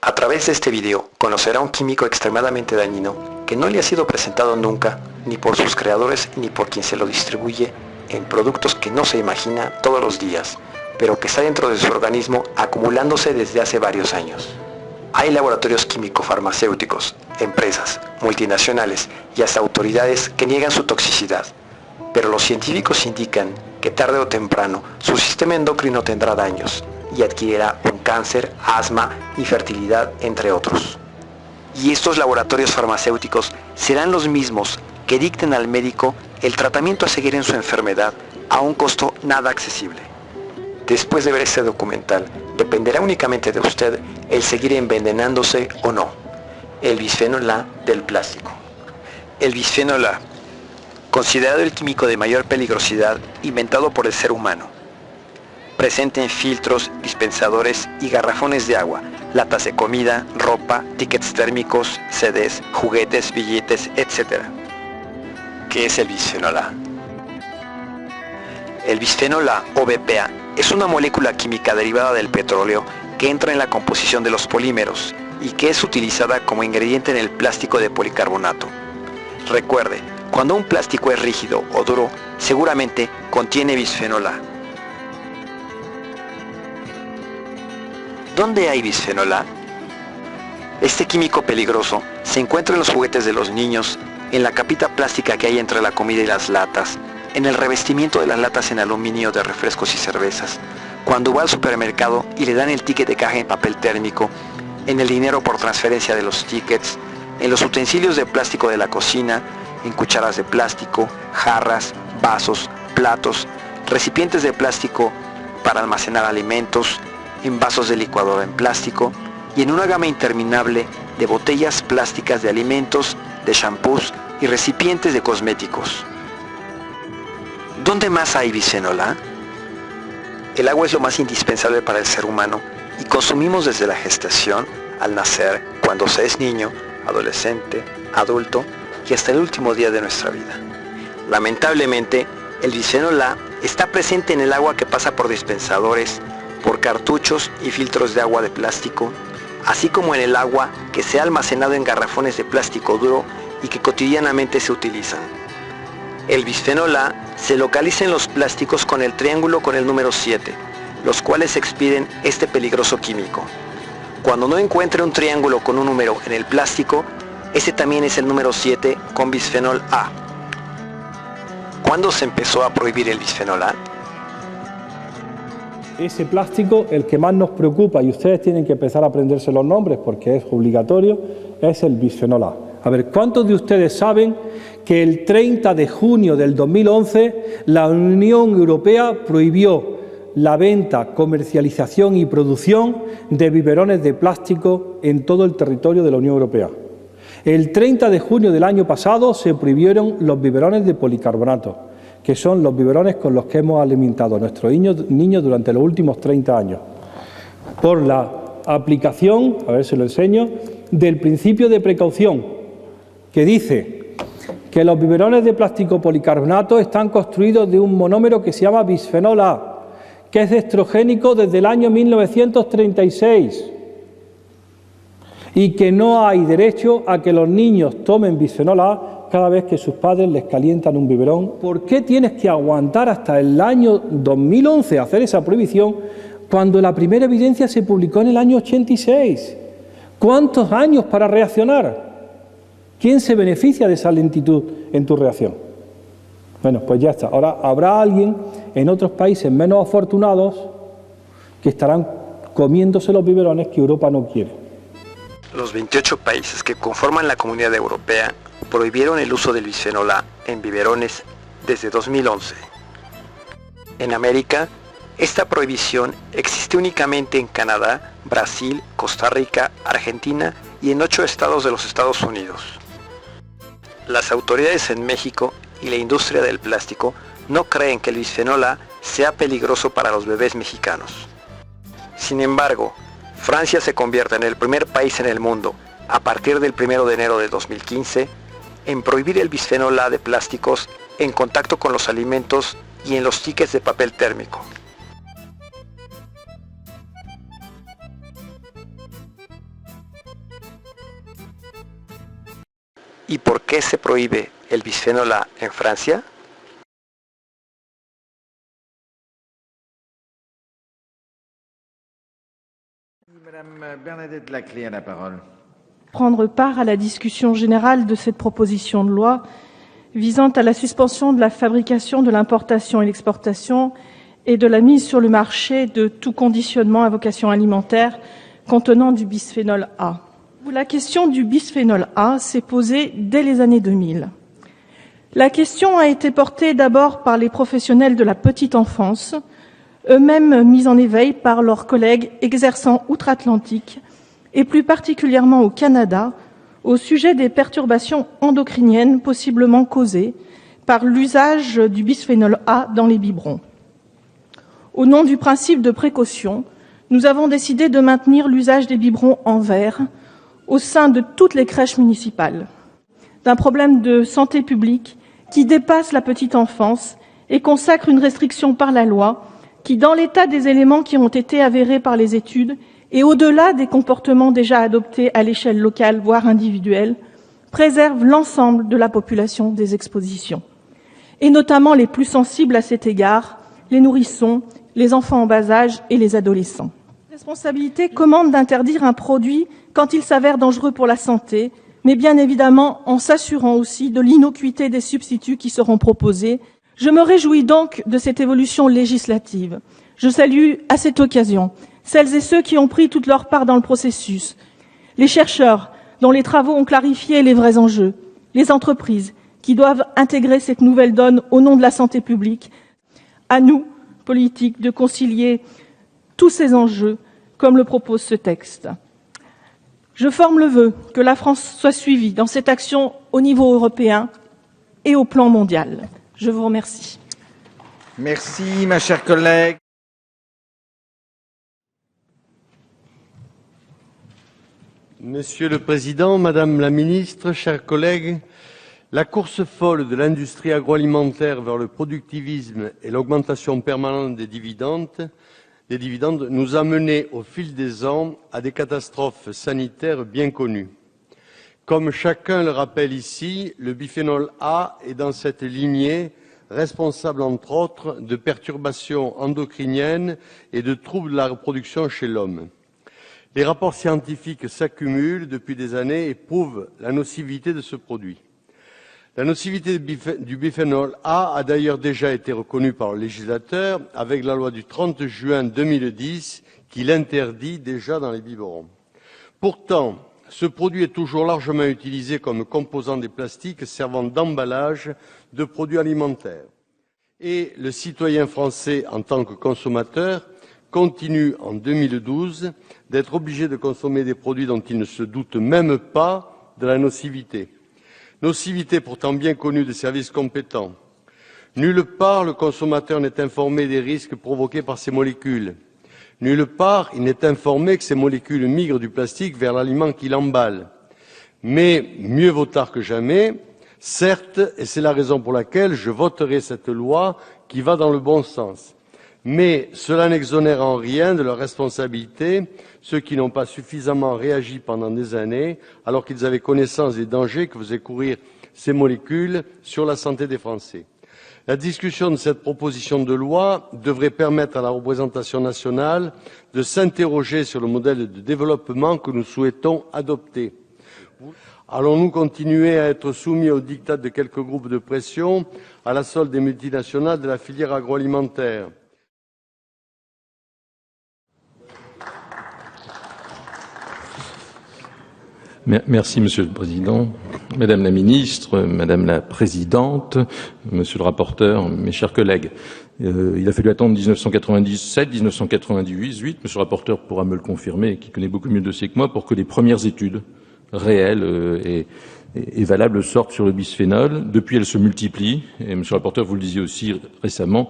A través de este video conocerá un químico extremadamente dañino que no le ha sido presentado nunca, ni por sus creadores ni por quien se lo distribuye, en productos que no se imagina todos los días, pero que está dentro de su organismo acumulándose desde hace varios años. Hay laboratorios químico-farmacéuticos, empresas, multinacionales y hasta autoridades que niegan su toxicidad, pero los científicos indican que tarde o temprano su sistema endocrino tendrá daños y adquirirá un cáncer, asma, infertilidad, entre otros. Y estos laboratorios farmacéuticos serán los mismos que dicten al médico el tratamiento a seguir en su enfermedad a un costo nada accesible. Después de ver este documental, dependerá únicamente de usted el seguir envenenándose o no. El bisfenol A del plástico. El bisfenol A, considerado el químico de mayor peligrosidad inventado por el ser humano, presente en filtros, dispensadores y garrafones de agua, latas de comida, ropa, tickets térmicos, CDs, juguetes, billetes, etc. ¿Qué es el bisfenol A? El bisfenol A o BPA es una molécula química derivada del petróleo que entra en la composición de los polímeros y que es utilizada como ingrediente en el plástico de policarbonato. Recuerde, cuando un plástico es rígido o duro, seguramente contiene bisfenol A. ¿Dónde hay bisfenol A? Este químico peligroso se encuentra en los juguetes de los niños, en la capita plástica que hay entre la comida y las latas, en el revestimiento de las latas en aluminio de refrescos y cervezas, cuando va al supermercado y le dan el ticket de caja en papel térmico, en el dinero por transferencia de los tickets, en los utensilios de plástico de la cocina, en cucharas de plástico, jarras, vasos, platos, recipientes de plástico para almacenar alimentos, en vasos de licuadora en plástico y en una gama interminable de botellas plásticas de alimentos, de shampoos y recipientes de cosméticos. ¿Dónde más hay bisfenol A? El agua es lo más indispensable para el ser humano y consumimos desde la gestación, al nacer, cuando se es niño, adolescente, adulto y hasta el último día de nuestra vida. Lamentablemente, el bisfenol A está presente en el agua que pasa por dispensadores, por cartuchos y filtros de agua de plástico, así como en el agua que se ha almacenado en garrafones de plástico duro y que cotidianamente se utilizan. El bisfenol A se localiza en los plásticos con el triángulo con el número 7, los cuales expiden este peligroso químico. Cuando no encuentre un triángulo con un número en el plástico, ese también es el número 7 con bisfenol A. ¿Cuándo se empezó a prohibir el bisfenol A? Ese plástico, el que más nos preocupa, y ustedes tienen que empezar a aprenderse los nombres porque es obligatorio, es el bisfenol A. A ver, ¿cuántos de ustedes saben que el 30 de junio del 2011 la Unión Europea prohibió la venta, comercialización y producción de biberones de plástico en todo el territorio de la Unión Europea? El 30 de junio del año pasado se prohibieron los biberones de policarbonato, que son los biberones con los que hemos alimentado a nuestros niños durante los últimos 30 años, por la aplicación, a ver si lo enseño, del principio de precaución, que dice que los biberones de plástico policarbonato están construidos de un monómero que se llama bisfenol A, que es estrogénico desde el año 1936, y que no hay derecho a que los niños tomen bisfenol A cada vez que sus padres les calientan un biberón. ¿Por qué tienes que aguantar hasta el año 2011 a hacer esa prohibición cuando la primera evidencia se publicó en el año 86? ¿Cuántos años para reaccionar? ¿Quién se beneficia de esa lentitud en tu reacción? Bueno, pues ya está. Ahora habrá alguien en otros países menos afortunados que estarán comiéndose los biberones que Europa no quiere. Los 28 países que conforman la Comunidad Europea prohibieron el uso del bisfenol A en biberones desde 2011. En América, esta prohibición existe únicamente en Canadá, Brasil, Costa Rica, Argentina y en 8 estados de los Estados Unidos. Las autoridades en México y la industria del plástico no creen que el bisfenol A sea peligroso para los bebés mexicanos. Sin embargo, Francia se convierte en el primer país en el mundo, a partir del 1 de enero de 2015, en prohibir el bisfenol A de plásticos en contacto con los alimentos y en los tickets de papel térmico. ¿Y por qué se prohíbe el bisfenol A en Francia? Madame Bernadette Laclais a la parole. Prendre part à la discussion générale de cette proposition de loi visant à la suspension de la fabrication, de l'importation et l'exportation et de la mise sur le marché de tout conditionnement à vocation alimentaire contenant du bisphénol A. La question du bisphénol A s'est posée dès les années 2000. La question a été portée d'abord par les professionnels de la petite enfance, eux-mêmes mis en éveil par leurs collègues exerçant outre-Atlantique, et plus particulièrement au Canada, au sujet des perturbations endocriniennes possiblement causées par l'usage du bisphénol A dans les biberons. Au nom du principe de précaution, nous avons décidé de maintenir l'usage des biberons en verre au sein de toutes les crèches municipales, d'un problème de santé publique qui dépasse la petite enfance et consacre une restriction par la loi qui, dans l'état des éléments qui ont été avérés par les études et au-delà des comportements déjà adoptés à l'échelle locale, voire individuelle, préserve l'ensemble de la population des expositions, et notamment les plus sensibles à cet égard, les nourrissons, les enfants en bas âge et les adolescents. La responsabilité commande d'interdire un produit quand il s'avère dangereux pour la santé, mais bien évidemment en s'assurant aussi de l'innocuité des substituts qui seront proposés. Je me réjouis donc de cette évolution législative. Je salue à cette occasion celles et ceux qui ont pris toute leur part dans le processus, les chercheurs dont les travaux ont clarifié les vrais enjeux, les entreprises qui doivent intégrer cette nouvelle donne au nom de la santé publique. À nous, politiques, de concilier tous ces enjeux comme le propose ce texte. Je forme le vœu que la France soit suivie dans cette action au niveau européen et au plan mondial. Je vous remercie. Merci, ma chère collègue. Monsieur le Président, Madame la Ministre, chers collègues, la course folle de l'industrie agroalimentaire vers le productivisme et l'augmentation permanente des dividendes nous a menés au fil des ans à des catastrophes sanitaires bien connues. Comme chacun le rappelle ici, le bisphénol A est dans cette lignée responsable entre autres de perturbations endocriniennes et de troubles de la reproduction chez l'homme. Les rapports scientifiques s'accumulent depuis des années et prouvent la nocivité de ce produit. La nocivité du bisphénol A a d'ailleurs déjà été reconnue par le législateur avec la loi du 30 juin 2010 qui l'interdit déjà dans les biberons. Pourtant, ce produit est toujours largement utilisé comme composant des plastiques servant d'emballage de produits alimentaires. Et le citoyen français, en tant que consommateur, continue en 2012 d'être obligé de consommer des produits dont il ne se doute même pas de la nocivité. Nocivité pourtant bien connue des services compétents. Nulle part le consommateur n'est informé des risques provoqués par ces molécules. Nulle part il n'est informé que ces molécules migrent du plastique vers l'aliment qui l'emballe. Mais mieux vaut tard que jamais, certes, et c'est la raison pour laquelle je voterai cette loi qui va dans le bon sens. Mais cela n'exonère en rien de leur responsabilité ceux qui n'ont pas suffisamment réagi pendant des années, alors qu'ils avaient connaissance des dangers que faisaient courir ces molécules sur la santé des Français. La discussion de cette proposition de loi devrait permettre à la représentation nationale de s'interroger sur le modèle de développement que nous souhaitons adopter. Allons-nous continuer à être soumis aux diktats de quelques groupes de pression à la solde des multinationales de la filière agroalimentaire ? Merci, Monsieur le Président. Madame la Ministre, Madame la Présidente, Monsieur le rapporteur, mes chers collègues. Il a fallu attendre 1997, 1998, Monsieur le rapporteur pourra me le confirmer, qui connaît beaucoup mieux le dossier que moi, pour que les premières études réelles et valables sortent sur le bisphénol. Depuis, elles se multiplient. Et Monsieur le rapporteur, vous le disiez aussi récemment,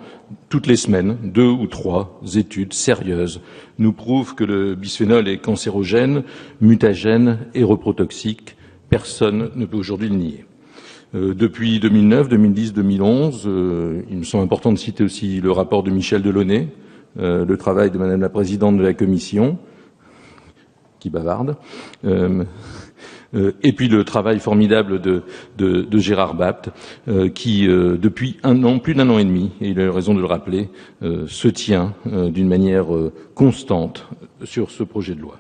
toutes les semaines, 2 ou 3 études sérieuses nous prouvent que le bisphénol est cancérogène, mutagène et reprotoxique. Personne ne peut aujourd'hui le nier. Depuis 2009, 2010, 2011, il me semble important de citer aussi le rapport de Michel Delaunay, le travail de Madame la Présidente de la Commission, qui bavarde, et puis le travail formidable de Gérard Bapt, qui depuis plus d'un an et demi, et il a eu raison de le rappeler, se tient d'une manière constante sur ce projet de loi.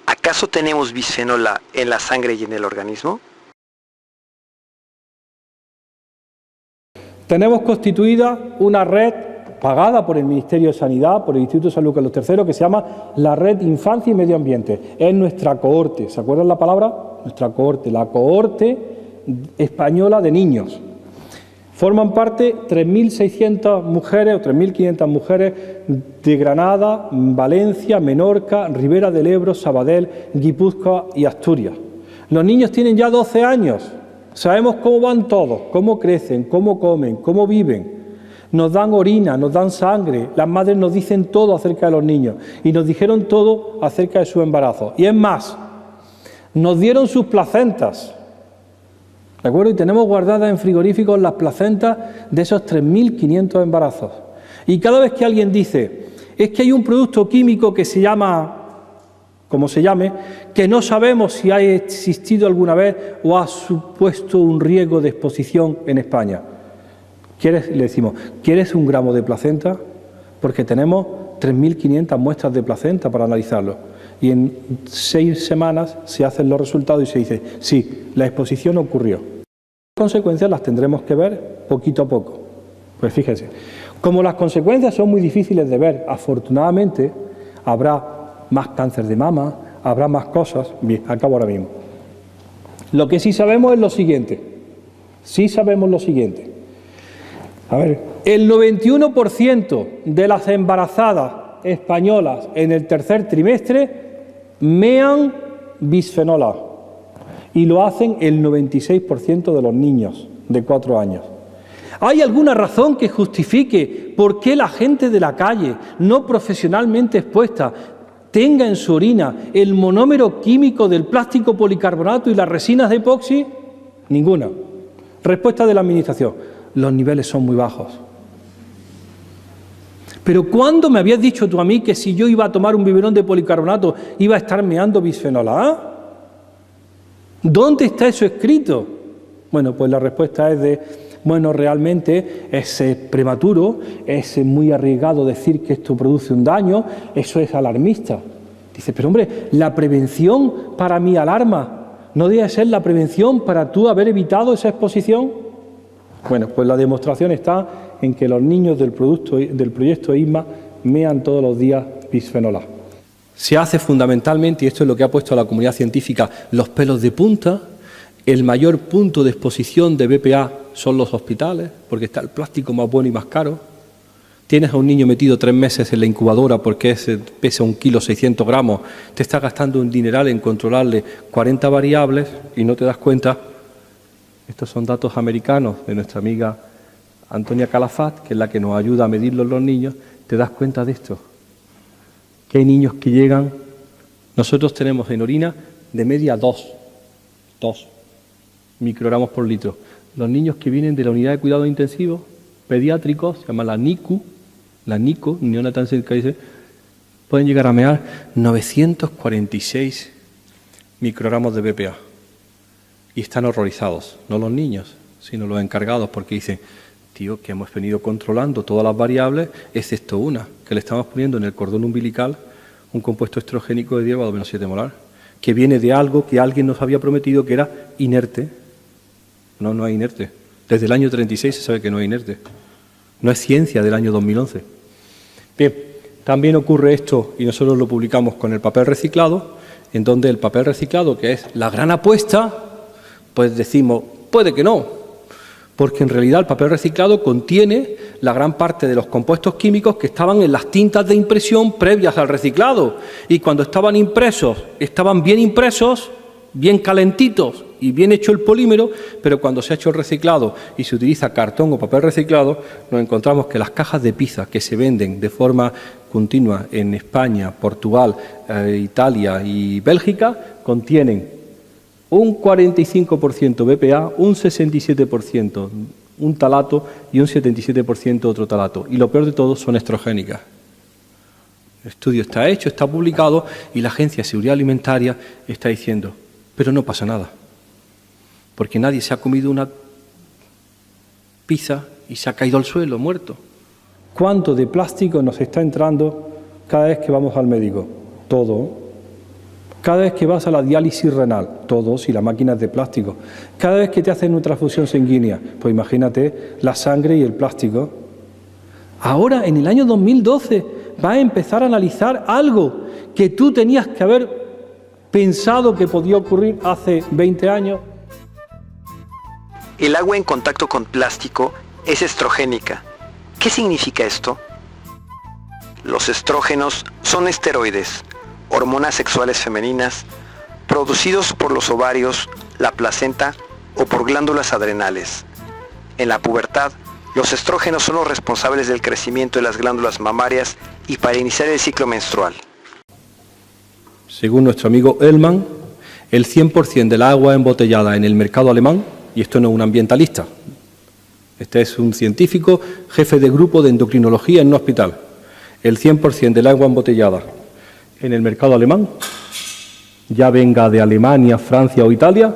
¿Acaso tenemos bisfenol A en la sangre y en el organismo? Tenemos constituida una red pagada por el Ministerio de Sanidad, por el Instituto de Salud Carlos III, que se llama la Red Infancia y Medio Ambiente. Es nuestra cohorte, ¿se acuerdan la palabra? Nuestra cohorte, la cohorte española de niños. Forman parte 3.600 mujeres o 3.500 mujeres de Granada, Valencia, Menorca, Ribera del Ebro, Sabadell, Guipúzcoa y Asturias. Los niños tienen ya 12 años. Sabemos cómo van todos, cómo crecen, cómo comen, cómo viven. Nos dan orina, nos dan sangre. Las madres nos dicen todo acerca de los niños y nos dijeron todo acerca de su embarazo. Y es más, nos dieron sus placentas. ¿De acuerdo? Y tenemos guardadas en frigoríficos las placentas de esos 3.500 embarazos. Y cada vez que alguien dice, es que hay un producto químico que se llama, como se llame, que no sabemos si ha existido alguna vez o ha supuesto un riesgo de exposición en España. Le decimos, ¿quieres un gramo de placenta? Porque tenemos 3.500 muestras de placenta para analizarlo. Y en 6 semanas se hacen los resultados y se dice, sí, la exposición ocurrió. Las consecuencias las tendremos que ver poquito a poco. Pues fíjense, como las consecuencias son muy difíciles de ver, afortunadamente habrá más cáncer de mama, habrá más cosas. Bien, acabo ahora mismo. Lo que sí sabemos es lo siguiente. A ver, el 91% de las embarazadas españolas en el tercer trimestre mean bisfenol A y lo hacen el 96% de los niños de 4 años. ¿Hay alguna razón que justifique por qué la gente de la calle, no profesionalmente expuesta, tenga en su orina el monómero químico del plástico policarbonato y las resinas de epoxi? Ninguna. Respuesta de la Administración: los niveles son muy bajos. Pero ¿cuándo me habías dicho tú a mí que si yo iba a tomar un biberón de policarbonato iba a estar meando bisfenol A? ¿Dónde está eso escrito? Bueno, pues la respuesta es realmente es prematuro, es muy arriesgado decir que esto produce un daño, eso es alarmista. Dice, pero hombre, la prevención para mi alarma, ¿no debe ser la prevención para tú haber evitado esa exposición? Bueno, pues la demostración está en que los niños del proyecto ISMA mean todos los días bisfenol A. Se hace fundamentalmente, y esto es lo que ha puesto a la comunidad científica los pelos de punta. El mayor punto de exposición de BPA son los hospitales, porque está el plástico más bueno y más caro. Tienes a un niño metido 3 meses en la incubadora porque pesa 1 kilo 600 gramos, te está gastando un dineral en controlarle 40 variables y no te das cuenta. Estos son datos americanos de nuestra amiga Antonia Calafat, que es la que nos ayuda a medirlos los niños. Te das cuenta de esto, que hay niños que llegan, nosotros tenemos en orina de media 2 microgramos por litro. Los niños que vienen de la unidad de cuidado intensivo, pediátricos, se llama la NICU, Neonatal Dice, pueden llegar a mear 946 microgramos de BPA. Y están horrorizados, no los niños, sino los encargados, porque dicen, tío, que hemos venido controlando todas las variables, excepto una, que le estamos poniendo en el cordón umbilical un compuesto estrogénico de 10 a 2-7 molar, que viene de algo que alguien nos había prometido que era inerte. No es inerte. Desde el año 36 se sabe que no es inerte. No es ciencia del año 2011. Bien, también ocurre esto, y nosotros lo publicamos con el papel reciclado, en donde el papel reciclado, que es la gran apuesta, pues decimos, puede que no, porque en realidad el papel reciclado contiene la gran parte de los compuestos químicos que estaban en las tintas de impresión previas al reciclado, y cuando estaban impresos, estaban bien impresos, bien calentitos y bien hecho el polímero, pero cuando se ha hecho el reciclado y se utiliza cartón o papel reciclado, nos encontramos que las cajas de pizza que se venden de forma continua en España, Portugal, Italia y Bélgica contienen un 45% BPA, un 67% un talato y un 77% otro talato. Y lo peor de todo son estrogénicas. El estudio está hecho, está publicado y la Agencia de Seguridad Alimentaria está diciendo, Pero no pasa nada, porque nadie se ha comido una pizza y se ha caído al suelo, muerto. ¿Cuánto de plástico nos está entrando cada vez que vamos al médico? Todo. Cada vez que vas a la diálisis renal, todo, si la máquina es de plástico. Cada vez que te hacen una transfusión sanguínea, pues imagínate la sangre y el plástico. Ahora, en el año 2012, vas a empezar a analizar algo que tú tenías que haber pensado que podía ocurrir hace 20 años. El agua en contacto con plástico es estrogénica. ¿Qué significa esto? Los estrógenos son esteroides, hormonas sexuales femeninas, producidos por los ovarios, la placenta o por glándulas adrenales. En la pubertad, los estrógenos son los responsables del crecimiento de las glándulas mamarias y para iniciar el ciclo menstrual. Según nuestro amigo Hellman, el 100% del agua embotellada en el mercado alemán, y esto no es un ambientalista, este es un científico, jefe de grupo de endocrinología en un hospital, el 100% del agua embotellada en el mercado alemán, ya venga de Alemania, Francia o Italia,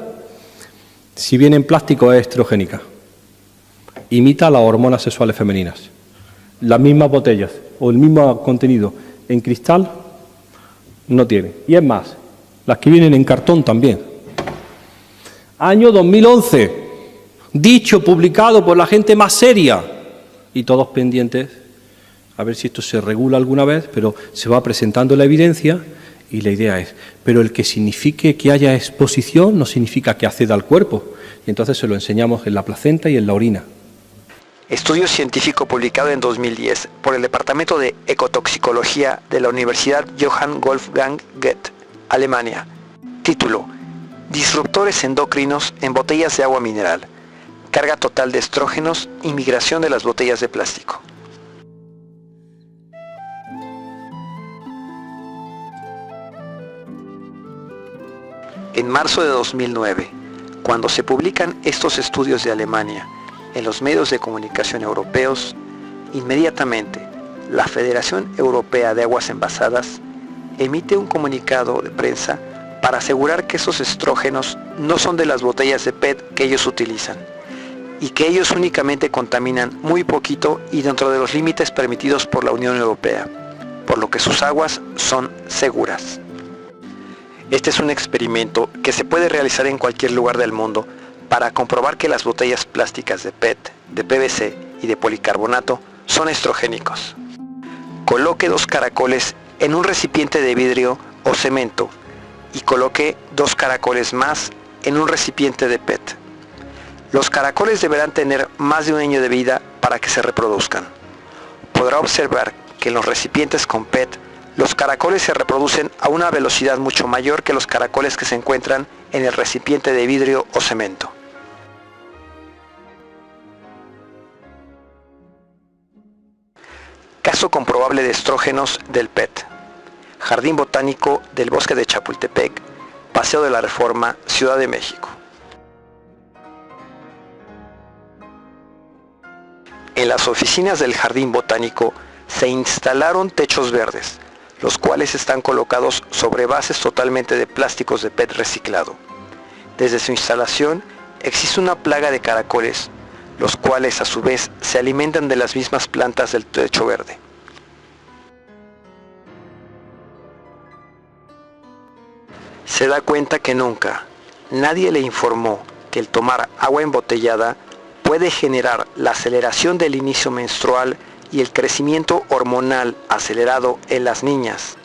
si viene en plástico es estrogénica. Imita las hormonas sexuales femeninas. Las mismas botellas o el mismo contenido en cristal no tiene. Y es más, las que vienen en cartón también. Año 2011, dicho, publicado por la gente más seria, y todos pendientes a ver si esto se regula alguna vez, pero se va presentando la evidencia y la idea es, pero el que signifique que haya exposición no significa que acceda al cuerpo, y entonces se lo enseñamos en la placenta y en la orina. Estudio científico publicado en 2010 por el Departamento de Ecotoxicología de la Universidad Johann Wolfgang Goethe, Alemania. Título: Disruptores endocrinos en botellas de agua mineral. Carga total de estrógenos y migración de las botellas de plástico. En marzo de 2009, cuando se publican estos estudios de Alemania en los medios de comunicación europeos, inmediatamente la Federación Europea de Aguas Envasadas emite un comunicado de prensa para asegurar que esos estrógenos no son de las botellas de PET que ellos utilizan y que ellos únicamente contaminan muy poquito y dentro de los límites permitidos por la Unión Europea, por lo que sus aguas son seguras. Este es un experimento que se puede realizar en cualquier lugar del mundo para comprobar que las botellas plásticas de PET, de PVC y de policarbonato son estrogénicos. Coloque 2 caracoles en un recipiente de vidrio o cemento y coloque 2 caracoles más en un recipiente de PET. Los caracoles deberán tener más de un año de vida para que se reproduzcan. Podrá observar que en los recipientes con PET los caracoles se reproducen a una velocidad mucho mayor que los caracoles que se encuentran en el recipiente de vidrio o cemento. Caso comprobable de estrógenos del PET. Jardín Botánico del Bosque de Chapultepec, Paseo de la Reforma, Ciudad de México. En las oficinas del Jardín Botánico se instalaron techos verdes, los cuales están colocados sobre bases totalmente de plásticos de PET reciclado. Desde su instalación existe una plaga de caracoles, los cuales a su vez se alimentan de las mismas plantas del techo verde. Se da cuenta que nunca nadie le informó que el tomar agua embotellada puede generar la aceleración del inicio menstrual y el crecimiento hormonal acelerado en las niñas,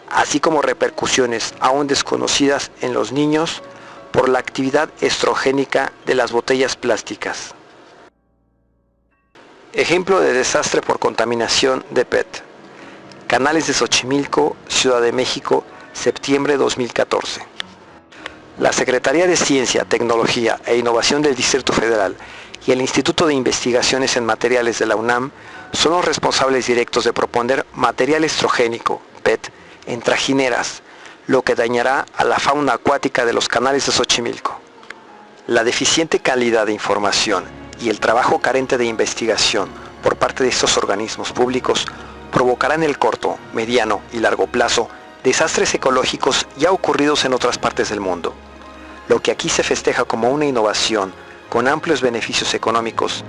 así como repercusiones aún desconocidas en los niños por la actividad estrogénica de las botellas plásticas. Ejemplo de desastre por contaminación de PET. Canales de Xochimilco, Ciudad de México, septiembre 2014. La Secretaría de Ciencia, Tecnología e Innovación del Distrito Federal y el Instituto de Investigaciones en Materiales de la UNAM son los responsables directos de proponer material estrogénico, PET, en trajineras, lo que dañará a la fauna acuática de los canales de Xochimilco. La deficiente calidad de información y el trabajo carente de investigación por parte de estos organismos públicos provocará en el corto, mediano y largo plazo desastres ecológicos ya ocurridos en otras partes del mundo. Lo que aquí se festeja como una innovación con amplios beneficios económicos,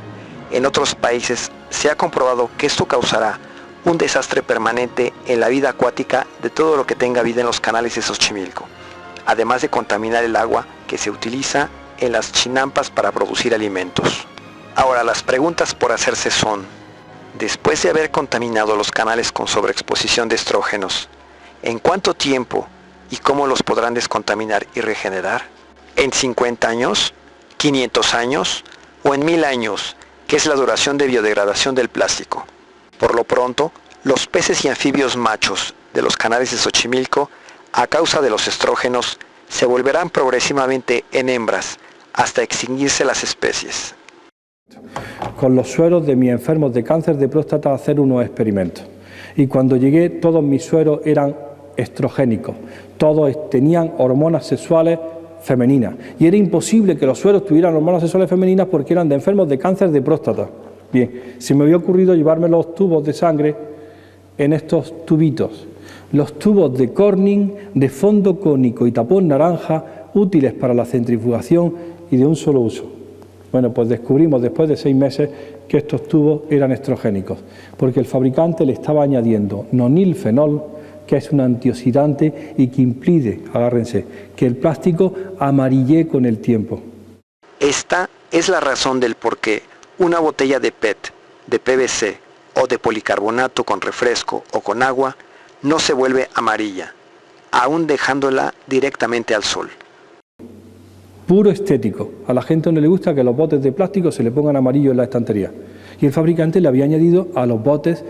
en otros países se ha comprobado que esto causará un desastre permanente en la vida acuática de todo lo que tenga vida en los canales de Xochimilco, además de contaminar el agua que se utiliza en las chinampas para producir alimentos. Ahora, las preguntas por hacerse son: después de haber contaminado los canales con sobreexposición de estrógenos, ¿en cuánto tiempo y cómo los podrán descontaminar y regenerar? ¿En 50 años? ¿500 años? ¿O en 1000 años, que es la duración de biodegradación del plástico? Por lo pronto, los peces y anfibios machos de los canales de Xochimilco, a causa de los estrógenos, se volverán progresivamente en hembras hasta extinguirse las especies. Con los sueros de mis enfermos de cáncer de próstata a hacer unos experimentos. Y cuando llegué, todos mis sueros eran estrogénicos, todos tenían hormonas sexuales femeninas. Y era imposible que los sueros tuvieran hormonas sexuales femeninas porque eran de enfermos de cáncer de próstata. Bien, se me había ocurrido llevarme los tubos de sangre en estos tubitos. Los tubos de Corning, de fondo cónico y tapón naranja, útiles para la centrifugación y de un solo uso. Bueno, pues descubrimos después de 6 meses que estos tubos eran estrogénicos, porque el fabricante le estaba añadiendo nonilfenol, que es un antioxidante y que impide, agárrense, que el plástico amarille con el tiempo. Esta es la razón del por qué una botella de PET, de PVC o de policarbonato con refresco o con agua no se vuelve amarilla, aún dejándola directamente al sol. Puro estético. A la gente no le gusta que los botes de plástico se le pongan amarillos en la estantería. Y el fabricante le había añadido a los botes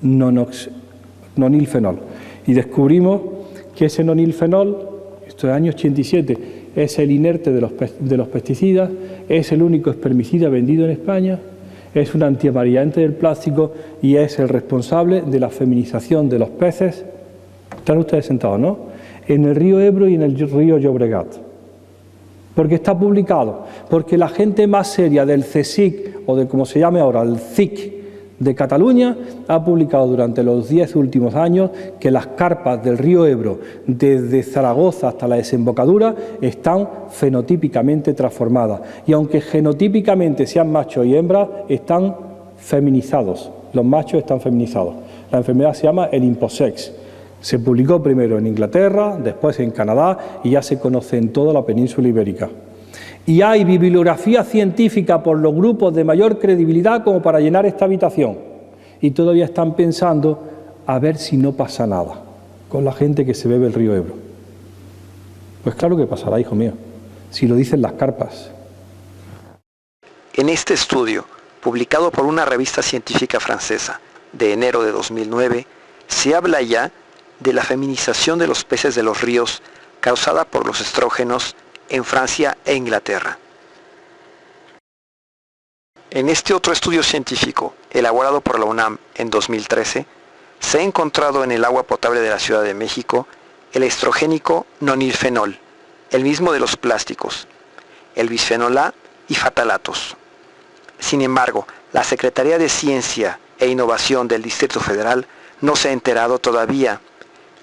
nonilfenol. Y descubrimos que ese nonilfenol, esto es año 87, es el inerte de los pesticidas, es el único espermicida vendido en España, es un antiamarillante del plástico y es el responsable de la feminización de los peces. Están ustedes sentados, ¿no? En el río Ebro y en el río Llobregat. Porque está publicado, porque la gente más seria del CSIC, o de como se llame ahora, el CIC de Cataluña, ha publicado durante los 10 últimos años que las carpas del río Ebro, desde Zaragoza hasta la desembocadura, están fenotípicamente transformadas. Y aunque genotípicamente sean machos y hembras, están feminizados. Los machos están feminizados. La enfermedad se llama el imposex. Se publicó primero en Inglaterra, después en Canadá y ya se conoce en toda la península ibérica. Y hay bibliografía científica por los grupos de mayor credibilidad como para llenar esta habitación. Y todavía están pensando a ver si no pasa nada con la gente que se bebe el río Ebro. Pues claro que pasará, hijo mío, si lo dicen las carpas. En este estudio, publicado por una revista científica francesa de enero de 2009, se habla ya de la feminización de los peces de los ríos causada por los estrógenos en Francia e Inglaterra. En este otro estudio científico, elaborado por la UNAM en 2013, se ha encontrado en el agua potable de la Ciudad de México el estrogénico nonilfenol, el mismo de los plásticos, el bisfenol A y fatalatos. Sin embargo, la Secretaría de Ciencia e Innovación del Distrito Federal no se ha enterado todavía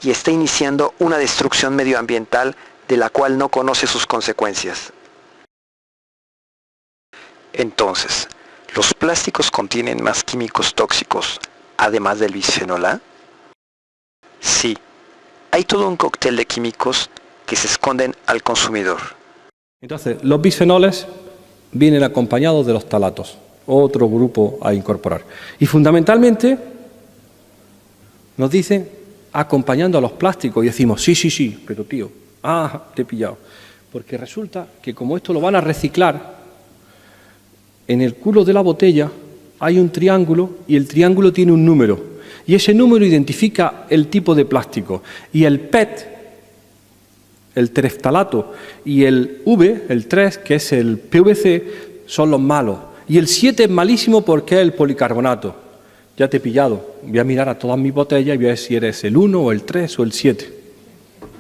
y está iniciando una destrucción medioambiental de la cual no conoce sus consecuencias. Entonces, ¿los plásticos contienen más químicos tóxicos, además del bisfenol A? Sí, hay todo un cóctel de químicos que se esconden al consumidor. Entonces, los bisfenoles vienen acompañados de los talatos, otro grupo a incorporar. Y fundamentalmente nos dicen acompañando a los plásticos y decimos, sí, pero tío, te he pillado. Porque resulta que como esto lo van a reciclar, en el culo de la botella hay un triángulo y el triángulo tiene un número. Y ese número identifica el tipo de plástico. Y el PET, el tereftalato, y el V, el 3, que es el PVC, son los malos. Y el 7 es malísimo porque es el policarbonato. Ya te he pillado. Voy a mirar a todas mis botellas y voy a ver si eres el 1 o el 3 o el 7.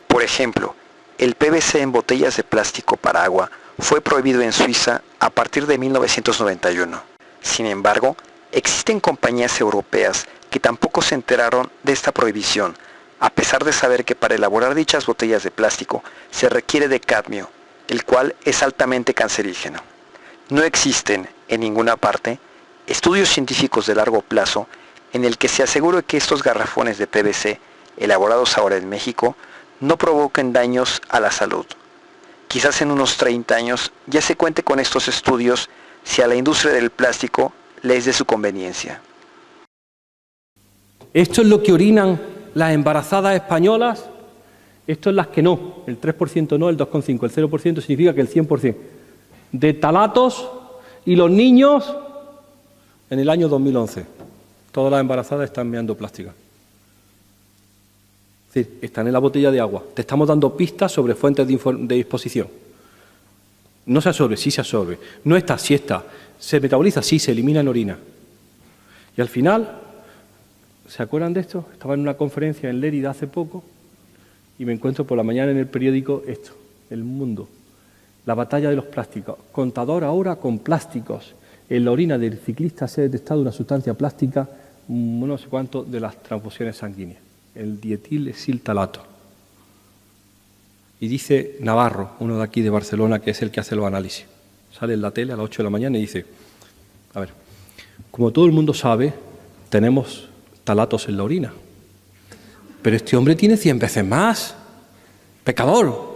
Por ejemplo, el PVC en botellas de plástico para agua fue prohibido en Suiza a partir de 1991. Sin embargo, existen compañías europeas que tampoco se enteraron de esta prohibición, a pesar de saber que para elaborar dichas botellas de plástico se requiere de cadmio, el cual es altamente cancerígeno. No existen, en ninguna parte, estudios científicos de largo plazo en el que se asegure que estos garrafones de PVC, elaborados ahora en México, no provoquen daños a la salud. Quizás en unos 30 años ya se cuente con estos estudios si a la industria del plástico le es de su conveniencia. Esto es lo que orinan las embarazadas españolas, esto es las que no, el 3% no, el 2,5%, el 0% significa que el 100% de talatos, y los niños en el año 2011. Todas las embarazadas están meando plástica. Es decir, están en la botella de agua. Te estamos dando pistas sobre fuentes de exposición. No se absorbe, sí se absorbe. No está, sí está. Se metaboliza, sí, se elimina en orina. Y al final, ¿se acuerdan de esto? Estaba en una conferencia en Lérida hace poco y me encuentro por la mañana en el periódico esto, El Mundo. La batalla de los plásticos. Contador ahora con plásticos. En la orina del ciclista se ha detectado una sustancia plástica, no sé cuánto, de las transfusiones sanguíneas. El dietilestiltalato. Y dice Navarro, uno de aquí de Barcelona, que es el que hace los análisis. Sale en la tele a las 8 de la mañana y dice, a ver, como todo el mundo sabe, tenemos talatos en la orina. Pero este hombre tiene 100 veces más. ¡Pecador!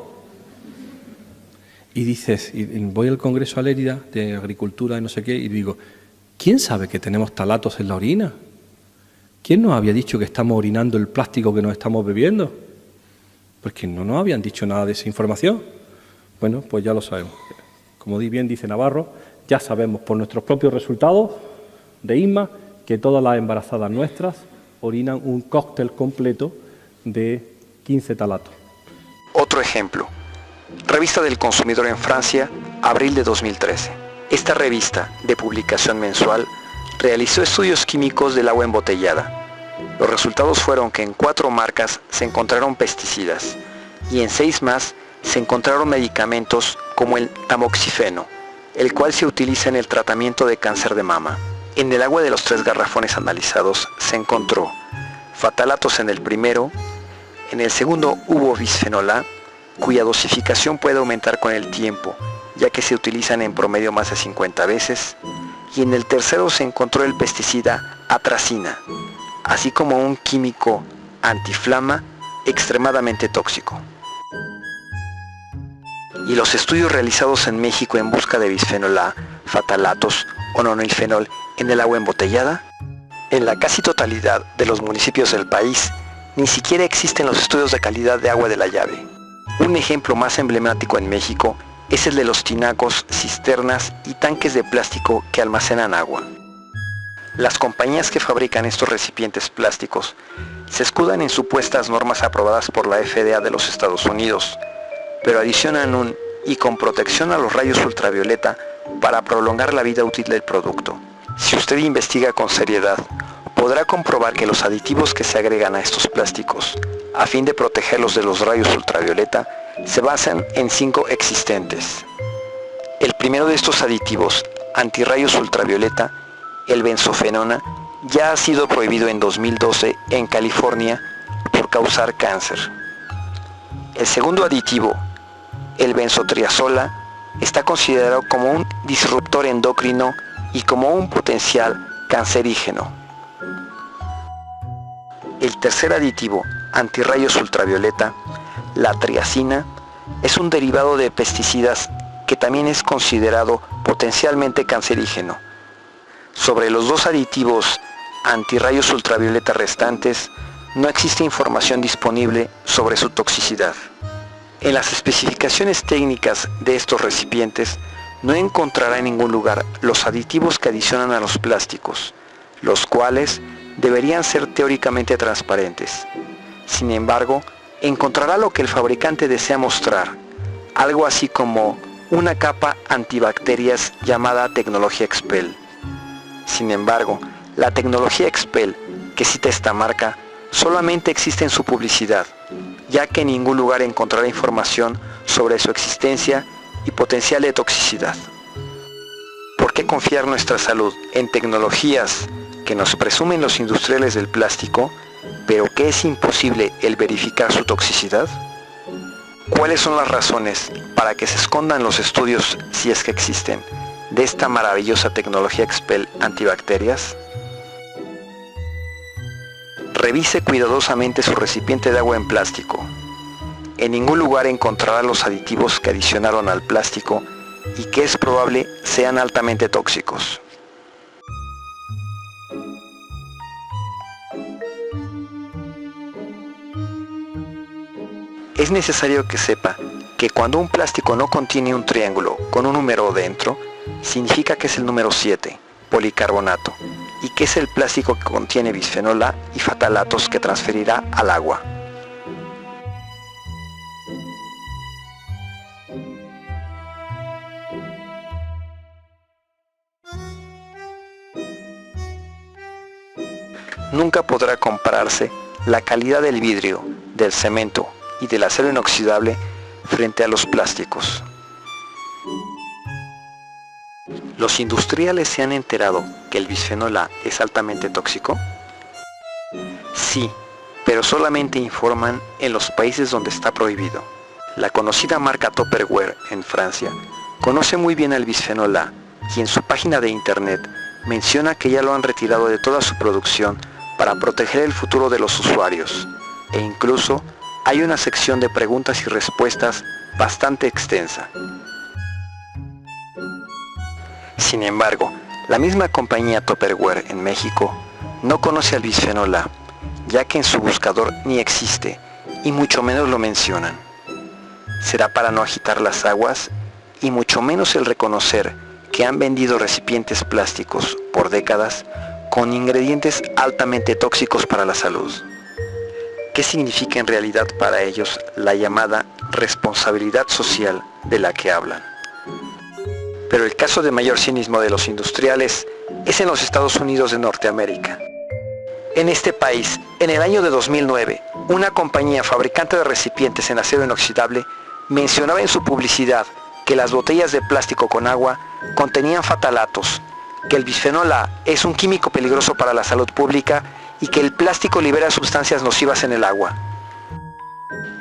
Y dices, y voy al Congreso a Lérida de Agricultura y no sé qué, y digo, ¿quién sabe que tenemos talatos en la orina? ¿Quién nos había dicho que estamos orinando el plástico que nos estamos bebiendo? Porque no nos habían dicho nada de esa información. Bueno, pues ya lo sabemos. Como bien dice Navarro, ya sabemos por nuestros propios resultados de INMA que todas las embarazadas nuestras orinan un cóctel completo de 15 talatos. Otro ejemplo. Revista del Consumidor en Francia, abril de 2013. Esta revista, de publicación mensual, realizó estudios químicos del agua embotellada. Los resultados fueron que en 4 marcas se encontraron pesticidas y en 6 más se encontraron medicamentos como el tamoxifeno, el cual se utiliza en el tratamiento de cáncer de mama. En el agua de los 3 garrafones analizados se encontró fatalatos en el primero, en el segundo hubo bisfenol A, cuya dosificación puede aumentar con el tiempo, ya que se utilizan en promedio más de 50 veces, y en el tercero se encontró el pesticida atracina, así como un químico antiflama extremadamente tóxico. Y los estudios realizados en México en busca de bisfenol A, fatalatos o nonilfenol en el agua embotellada, en la casi totalidad de los municipios del país, ni siquiera existen los estudios de calidad de agua de la llave. Un ejemplo más emblemático en México es el de los tinacos, cisternas y tanques de plástico que almacenan agua. Las compañías que fabrican estos recipientes plásticos se escudan en supuestas normas aprobadas por la FDA de los Estados Unidos, pero adicionan un "y con protección a los rayos ultravioleta" para prolongar la vida útil del producto. Si usted investiga con seriedad, podrá comprobar que los aditivos que se agregan a estos plásticos, a fin de protegerlos de los rayos ultravioleta, se basan en 5 existentes. El primero de estos aditivos, antirrayos ultravioleta, el benzofenona, ya ha sido prohibido en 2012 en California por causar cáncer. El segundo aditivo, el benzotriazola, está considerado como un disruptor endocrino y como un potencial cancerígeno. El tercer aditivo, antirrayos ultravioleta, la triacina, es un derivado de pesticidas que también es considerado potencialmente cancerígeno. Sobre los 2 aditivos antirrayos ultravioleta restantes, no existe información disponible sobre su toxicidad. En las especificaciones técnicas de estos recipientes no encontrará en ningún lugar los aditivos que adicionan a los plásticos, los cuales deberían ser teóricamente transparentes. Sin embargo, encontrará lo que el fabricante desea mostrar, algo así como una capa antibacterias llamada tecnología Expel. Sin embargo, la tecnología Expel, que cita esta marca, solamente existe en su publicidad, ya que en ningún lugar encontrará información sobre su existencia y potencial de toxicidad. ¿Por qué confiar nuestra salud en tecnologías que nos presumen los industriales del plástico, pero que es imposible el verificar su toxicidad? ¿Cuáles son las razones para que se escondan los estudios, si es que existen, de esta maravillosa tecnología Expel antibacterias? Revise cuidadosamente su recipiente de agua en plástico. En ningún lugar encontrará los aditivos que adicionaron al plástico y que es probable sean altamente tóxicos. Es necesario que sepa que cuando un plástico no contiene un triángulo con un número dentro, significa que es el número 7, policarbonato, y que es el plástico que contiene bisfenol A y fatalatos que transferirá al agua. Nunca podrá compararse la calidad del vidrio, del cemento y del acero inoxidable frente a los plásticos. ¿Los industriales se han enterado que el bisfenol A es altamente tóxico? Sí, pero solamente informan en los países donde está prohibido. La conocida marca Tupperware en Francia conoce muy bien el bisfenol A y en su página de internet menciona que ya lo han retirado de toda su producción para proteger el futuro de los usuarios, e incluso hay una sección de preguntas y respuestas bastante extensa. Sin embargo, la misma compañía Tupperware en México no conoce al bisfenol A, ya que en su buscador ni existe y mucho menos lo mencionan. Será para no agitar las aguas y mucho menos el reconocer que han vendido recipientes plásticos por décadas con ingredientes altamente tóxicos para la salud. ¿Qué significa en realidad para ellos la llamada responsabilidad social de la que hablan? Pero el caso de mayor cinismo de los industriales es en los Estados Unidos de Norteamérica. En este país, en el año de 2009, una compañía fabricante de recipientes en acero inoxidable mencionaba en su publicidad que las botellas de plástico con agua contenían fatalatos, que el bisfenol A es un químico peligroso para la salud pública y que el plástico libera sustancias nocivas en el agua.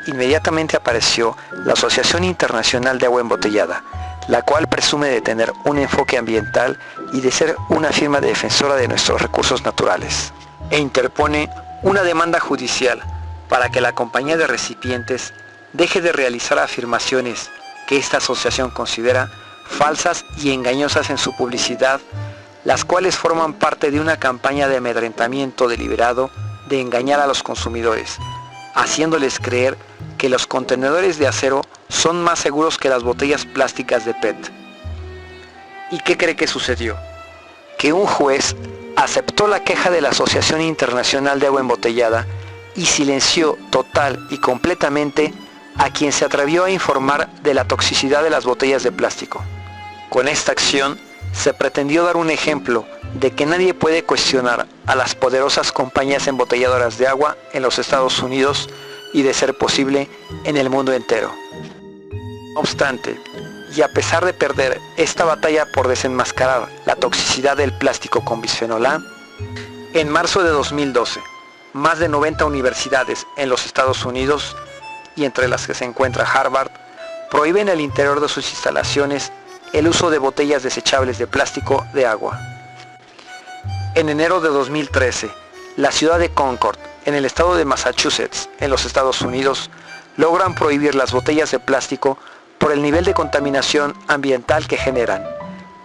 Inmediatamente apareció la Asociación Internacional de Agua Embotellada, la cual presume de tener un enfoque ambiental y de ser una firma defensora de nuestros recursos naturales, e interpone una demanda judicial para que la compañía de recipientes deje de realizar afirmaciones que esta asociación considera falsas y engañosas en su publicidad, las cuales forman parte de una campaña de amedrentamiento deliberado de engañar a los consumidores, haciéndoles creer que los contenedores de acero son más seguros que las botellas plásticas de PET. ¿Y qué cree que sucedió? Que un juez aceptó la queja de la Asociación Internacional de Agua Embotellada y silenció total y completamente a quien se atrevió a informar de la toxicidad de las botellas de plástico. Con esta acción se pretendió dar un ejemplo de que nadie puede cuestionar a las poderosas compañías embotelladoras de agua en los Estados Unidos y, de ser posible, en el mundo entero. No obstante, y a pesar de perder esta batalla por desenmascarar la toxicidad del plástico con bisfenol A, en marzo de 2012, más de 90 universidades en los Estados Unidos, y entre las que se encuentra Harvard, prohíben en el interior de sus instalaciones el uso de botellas desechables de plástico de agua. En enero de 2013, la ciudad de Concord, en el estado de Massachusetts, en los Estados Unidos, logran prohibir las botellas de plástico por el nivel de contaminación ambiental que generan,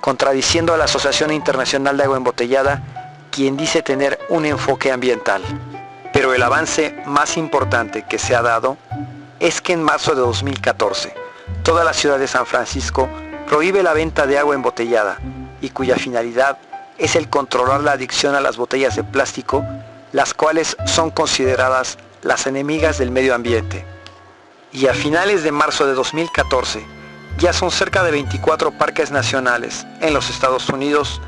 contradiciendo a la Asociación Internacional de Agua Embotellada, quien dice tener un enfoque ambiental. Pero el avance más importante que se ha dado es que en marzo de 2014, toda la ciudad de San Francisco prohíbe la venta de agua embotellada, y cuya finalidad es el controlar la adicción a las botellas de plástico, las cuales son consideradas las enemigas del medio ambiente. Y a finales de marzo de 2014, ya son cerca de 24 parques nacionales en los Estados Unidos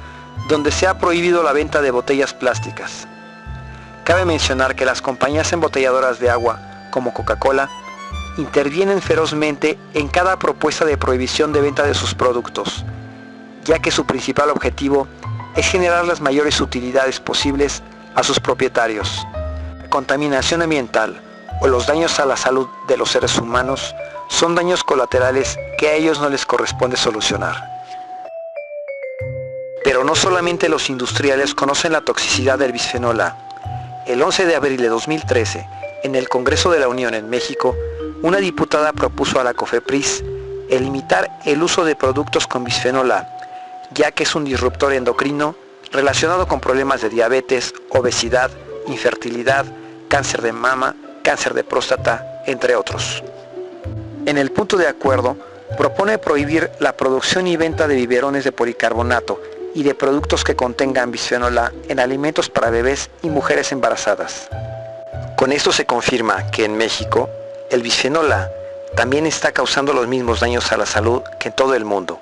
donde se ha prohibido la venta de botellas plásticas. Cabe mencionar que las compañías embotelladoras de agua, como Coca-Cola, intervienen ferozmente en cada propuesta de prohibición de venta de sus productos, ya que su principal objetivo es generar las mayores utilidades posibles a sus propietarios. La contaminación ambiental o los daños a la salud de los seres humanos son daños colaterales que a ellos no les corresponde solucionar. Pero no solamente los industriales conocen la toxicidad del bisfenol A. El 11 de abril de 2013, en el Congreso de la Unión en México, una diputada propuso a la COFEPRIS el limitar el uso de productos con bisfenol A, ya que es un disruptor endocrino relacionado con problemas de diabetes, obesidad, infertilidad, cáncer de mama, cáncer de próstata, entre otros. En el punto de acuerdo, propone prohibir la producción y venta de biberones de policarbonato y de productos que contengan bisfenol A en alimentos para bebés y mujeres embarazadas. Con esto se confirma que en México, el bisfenol A también está causando los mismos daños a la salud que en todo el mundo,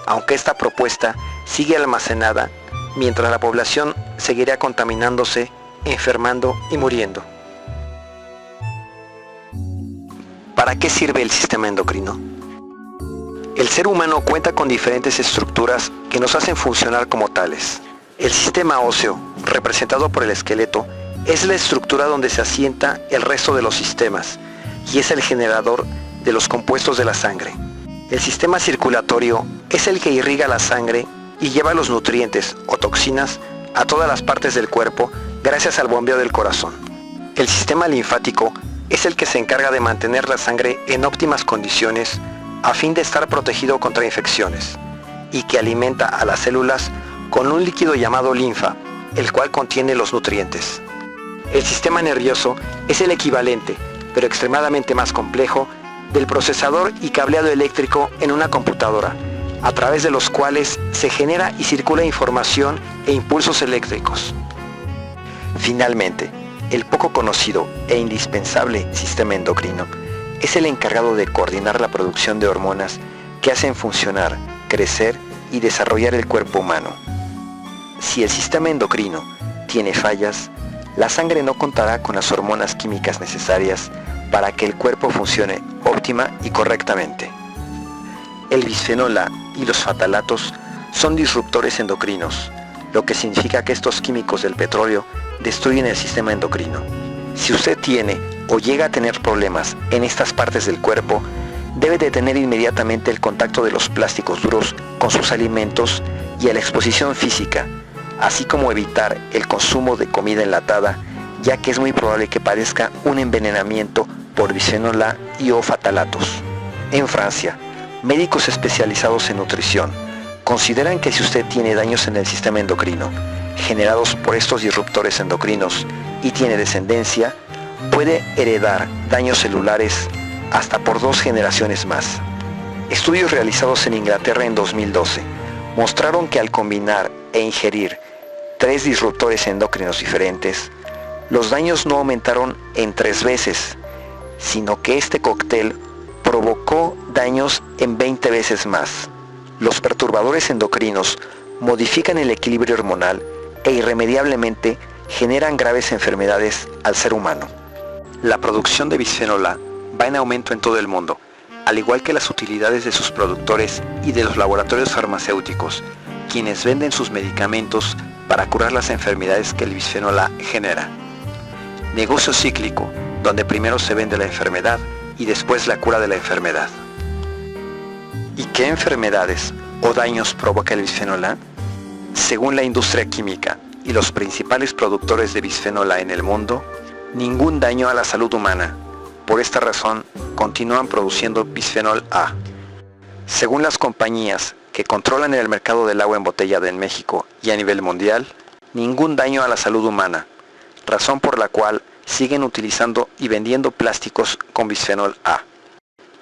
aunque esta propuesta sigue almacenada mientras la población seguirá contaminándose, enfermando y muriendo. ¿Para qué sirve el sistema endocrino? El ser humano cuenta con diferentes estructuras que nos hacen funcionar como tales. El sistema óseo, representado por el esqueleto, es la estructura donde se asienta el resto de los sistemas y es el generador de los compuestos de la sangre. El sistema circulatorio es el que irriga la sangre y lleva los nutrientes o toxinas a todas las partes del cuerpo gracias al bombeo del corazón. El sistema linfático es el que se encarga de mantener la sangre en óptimas condiciones a fin de estar protegido contra infecciones y que alimenta a las células con un líquido llamado linfa, el cual contiene los nutrientes. El sistema nervioso es el equivalente, pero extremadamente más complejo, del procesador y cableado eléctrico en una computadora, a través de los cuales se genera y circula información e impulsos eléctricos. Finalmente, el poco conocido e indispensable sistema endocrino es el encargado de coordinar la producción de hormonas que hacen funcionar, crecer y desarrollar el cuerpo humano. Si el sistema endocrino tiene fallas, la sangre no contará con las hormonas químicas necesarias para que el cuerpo funcione óptima y correctamente. El bisfenol A y los fatalatos son disruptores endocrinos, lo que significa que estos químicos del petróleo destruyen el sistema endocrino. Si usted tiene o llega a tener problemas en estas partes del cuerpo, debe detener inmediatamente el contacto de los plásticos duros con sus alimentos y a la exposición física, así como evitar el consumo de comida enlatada, ya que es muy probable que padezca un envenenamiento por bisfenol A y o fatalatos. En Francia, médicos especializados en nutrición consideran que si usted tiene daños en el sistema endocrino generados por estos disruptores endocrinos y tiene descendencia, puede heredar daños celulares hasta por 2 generaciones más. Estudios realizados en Inglaterra en 2012 mostraron que al combinar e ingerir 3 disruptores endocrinos diferentes, los daños no aumentaron en 3 veces, sino que este cóctel provocó daños en 20 veces más. Los perturbadores endocrinos modifican el equilibrio hormonal e irremediablemente generan graves enfermedades al ser humano. La producción de bisfenol A va en aumento en todo el mundo, al igual que las utilidades de sus productores y de los laboratorios farmacéuticos, quienes venden sus medicamentos para curar las enfermedades que el bisfenol A genera. Negocio cíclico, donde primero se vende la enfermedad y después la cura de la enfermedad. ¿Y qué enfermedades o daños provoca el bisfenol A? Según la industria química y los principales productores de bisfenol A en el mundo, ningún daño a la salud humana. Por esta razón, continúan produciendo bisfenol A. Según las compañías que controlan el mercado del agua embotellada en México y a nivel mundial, ningún daño a la salud humana, razón por la cual siguen utilizando y vendiendo plásticos con bisfenol A.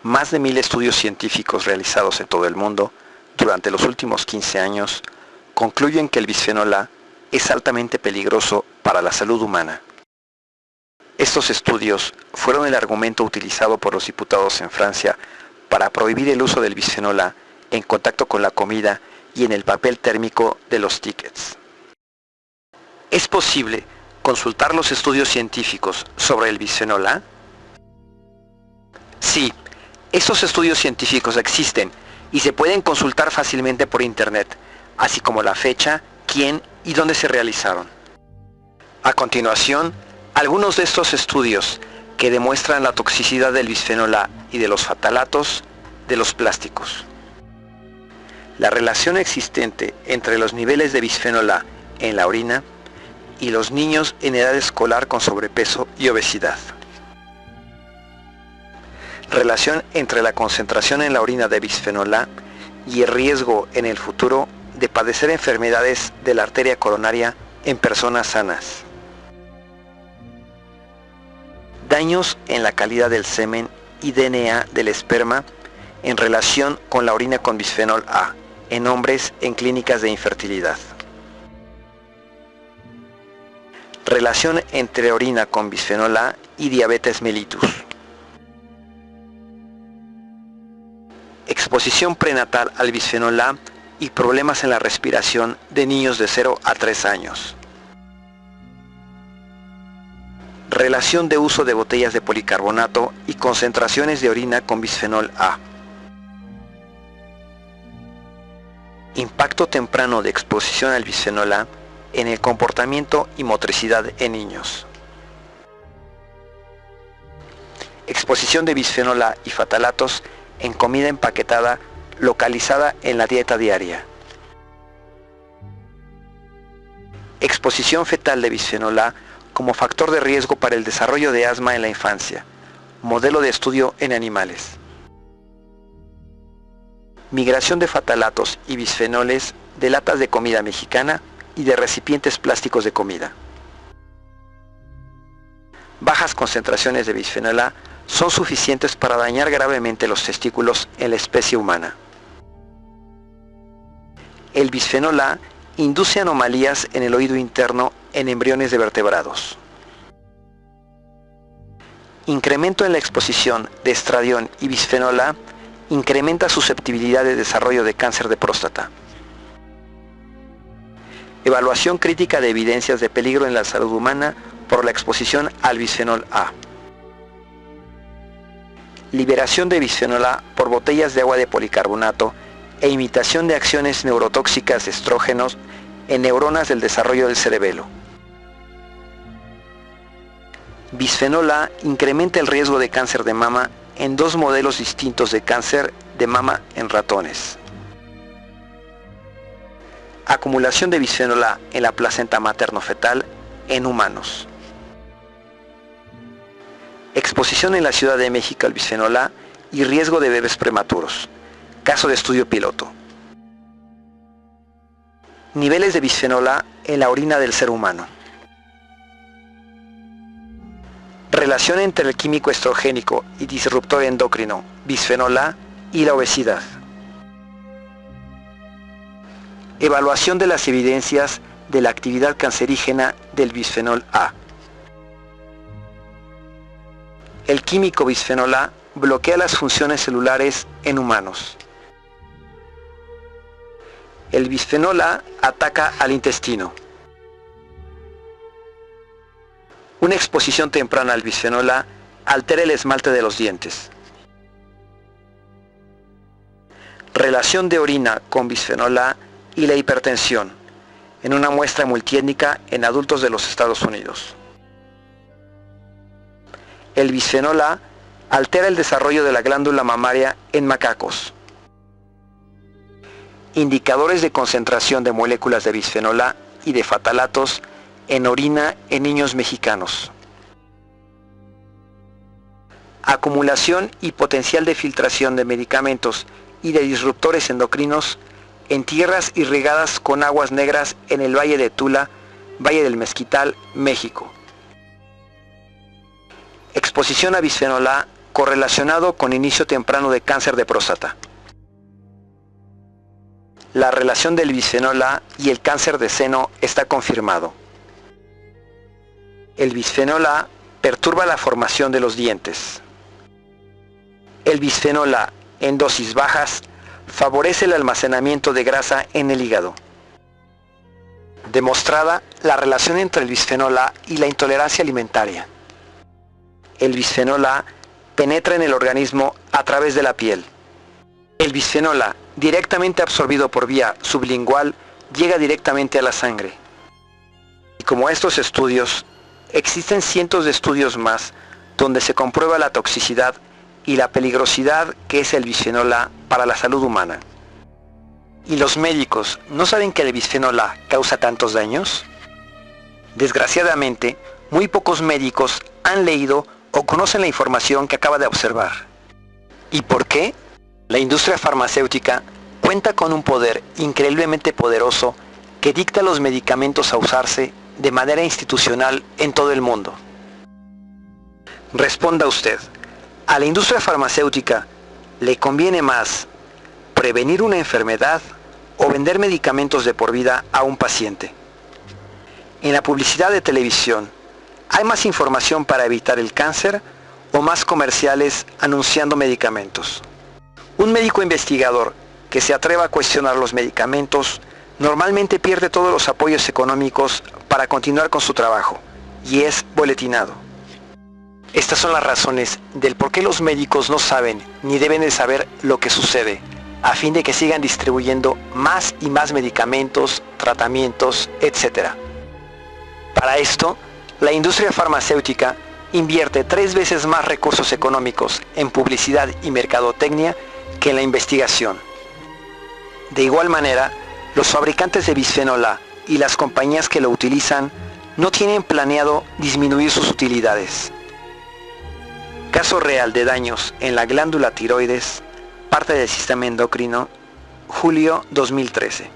Más de 1000 estudios científicos realizados en todo el mundo durante los últimos 15 años concluyen que el bisfenol A es altamente peligroso para la salud humana. Estos estudios fueron el argumento utilizado por los diputados en Francia para prohibir el uso del bisfenol A en contacto con la comida y en el papel térmico de los tickets. ¿Es posible consultar los estudios científicos sobre el bisfenol A? Sí, estos estudios científicos existen y se pueden consultar fácilmente por internet, así como la fecha, quién y dónde se realizaron. A continuación, algunos de estos estudios que demuestran la toxicidad del bisfenol A y de los fatalatos de los plásticos. La relación existente entre los niveles de bisfenol A en la orina y los niños en edad escolar con sobrepeso y obesidad. Relación entre la concentración en la orina de bisfenol A y el riesgo en el futuro de padecer enfermedades de la arteria coronaria en personas sanas. Daños en la calidad del semen y DNA del esperma en relación con la orina con bisfenol A en hombres en clínicas de infertilidad. Relación entre orina con bisfenol A y diabetes mellitus. Exposición prenatal al bisfenol A y problemas en la respiración de niños de 0 a 3 años. Relación de uso de botellas de policarbonato y concentraciones de orina con bisfenol A. Impacto temprano de exposición al bisfenol A en el comportamiento y motricidad en niños. Exposición de bisfenol A y fatalatos en comida empaquetada localizada en la dieta diaria. Exposición fetal de bisfenol A como factor de riesgo para el desarrollo de asma en la infancia. Modelo de estudio en animales. Migración de fatalatos y bisfenoles de latas de comida mexicana y de recipientes plásticos de comida. Bajas concentraciones de bisfenol A son suficientes para dañar gravemente los testículos en la especie humana. El bisfenol A induce anomalías en el oído interno en embriones de vertebrados. Incremento en la exposición de estradiol y bisfenol A incrementa susceptibilidad de desarrollo de cáncer de próstata. Evaluación crítica de evidencias de peligro en la salud humana por la exposición al bisfenol A. Liberación de bisfenol A por botellas de agua de policarbonato e imitación de acciones neurotóxicas de estrógenos en neuronas del desarrollo del cerebelo. Bisfenol A incrementa el riesgo de cáncer de mama en 2 modelos distintos de cáncer de mama en ratones. Acumulación de bisfenol A en la placenta materno-fetal en humanos. Exposición en la Ciudad de México al bisfenol A y riesgo de bebés prematuros. Caso de estudio piloto. Niveles de bisfenol A en la orina del ser humano. Relación entre el químico estrogénico y disruptor endocrino, bisfenol A, y la obesidad. Evaluación de las evidencias de la actividad cancerígena del bisfenol A. El químico bisfenol A bloquea las funciones celulares en humanos. El bisfenol A ataca al intestino. Una exposición temprana al bisfenol A altera el esmalte de los dientes. Relación de orina con bisfenol A y la hipertensión en una muestra multiétnica en adultos de los Estados Unidos. El bisfenol A altera el desarrollo de la glándula mamaria en macacos. Indicadores de concentración de moléculas de bisfenol A y de fatalatos en orina en niños mexicanos. Acumulación y potencial de filtración de medicamentos y de disruptores endocrinos en tierras irrigadas con aguas negras en el Valle de Tula, Valle del Mezquital, México. Exposición a bisfenol A correlacionado con inicio temprano de cáncer de próstata. La relación del bisfenol A y el cáncer de seno está confirmado. El bisfenol A perturba la formación de los dientes. El bisfenol A en dosis bajas favorece el almacenamiento de grasa en el hígado. Demostrada la relación entre el bisfenol A y la intolerancia alimentaria. El bisfenol A penetra en el organismo a través de la piel. El bisfenol A, directamente absorbido por vía sublingual, llega directamente a la sangre. Y como estos estudios, existen cientos de estudios más donde se comprueba la toxicidad y la peligrosidad que es el bisfenol A para la salud humana. ¿Y los médicos no saben que el bisfenol A causa tantos daños? Desgraciadamente, muy pocos médicos han leído o conocen la información que acaba de observar. ¿Y por qué? La industria farmacéutica cuenta con un poder increíblemente poderoso que dicta los medicamentos a usarse de manera institucional en todo el mundo. Responda usted, ¿a la industria farmacéutica le conviene más prevenir una enfermedad o vender medicamentos de por vida a un paciente? En la publicidad de televisión, ¿hay más información para evitar el cáncer o más comerciales anunciando medicamentos? Un médico investigador que se atreva a cuestionar los medicamentos normalmente pierde todos los apoyos económicos para continuar con su trabajo y es boletinado. Estas son las razones del por qué los médicos no saben ni deben de saber lo que sucede, a fin de que sigan distribuyendo más y más medicamentos, tratamientos, etc. Para esto, la industria farmacéutica invierte 3 veces más recursos económicos en publicidad y mercadotecnia que en la investigación. De igual manera, los fabricantes de bisfenol A y las compañías que lo utilizan no tienen planeado disminuir sus utilidades. Caso real de daños en la glándula tiroides, parte del sistema endocrino, julio 2013.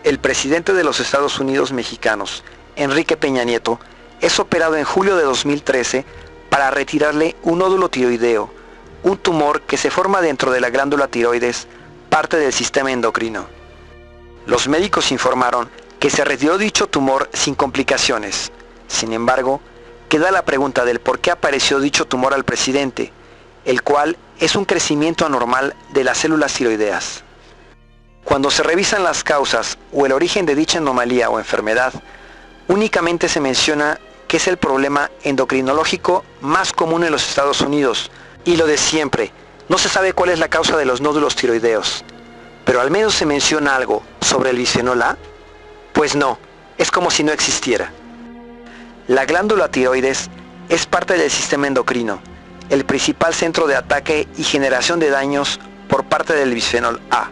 El presidente de los Estados Unidos mexicanos, Enrique Peña Nieto, es operado en julio de 2013 para retirarle un nódulo tiroideo, un tumor que se forma dentro de la glándula tiroides, parte del sistema endocrino. Los médicos informaron que se retiró dicho tumor sin complicaciones. Sin embargo, queda la pregunta del por qué apareció dicho tumor al presidente, el cual es un crecimiento anormal de las células tiroideas. Cuando se revisan las causas o el origen de dicha anomalía o enfermedad, únicamente se menciona que es el problema endocrinológico más común en los Estados Unidos, y lo de siempre, no se sabe cuál es la causa de los nódulos tiroideos. Pero al menos se menciona algo sobre el bisfenol A. Pues no, es como si no existiera. La glándula tiroides es parte del sistema endocrino, el principal centro de ataque y generación de daños por parte del bisfenol A.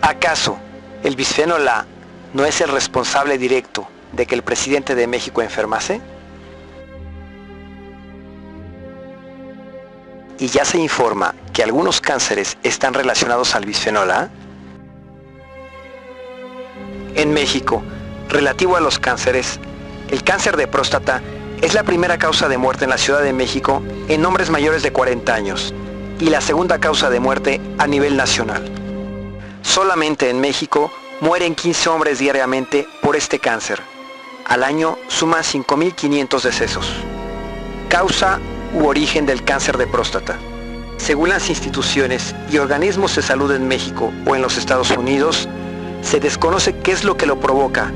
¿Acaso el bisfenol A no es el responsable directo de que el presidente de México enfermase? ¿Y ya se informa que algunos cánceres están relacionados al bisfenol A? En México, relativo a los cánceres, el cáncer de próstata es la primera causa de muerte en la Ciudad de México en hombres mayores de 40 años y la segunda causa de muerte a nivel nacional. Solamente en México mueren 15 hombres diariamente por este cáncer. Al año suman 5.500 decesos. Causa u origen del cáncer de próstata. Según las instituciones y organismos de salud en México o en los Estados Unidos, se desconoce qué es lo que lo provoca,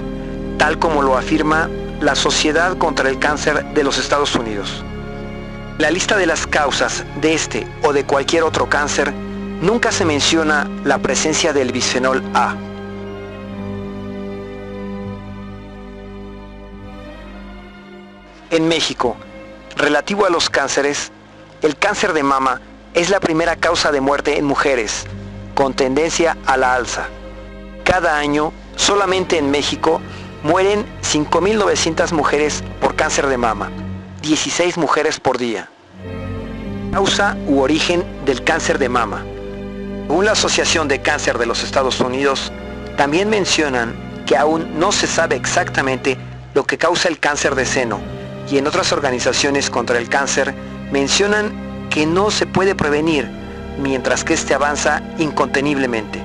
tal como lo afirma la Sociedad contra el Cáncer de los Estados Unidos. La lista de las causas de este o de cualquier otro cáncer nunca se menciona la presencia del bisfenol A. En México, relativo a los cánceres, el cáncer de mama es la primera causa de muerte en mujeres, con tendencia a la alza. Cada año, solamente en México, mueren 5.900 mujeres por cáncer de mama, 16 mujeres por día. Causa u origen del cáncer de mama. Según la Asociación de Cáncer de los Estados Unidos, también mencionan que aún no se sabe exactamente lo que causa el cáncer de seno, y en otras organizaciones contra el cáncer mencionan que no se puede prevenir, mientras que este avanza inconteniblemente.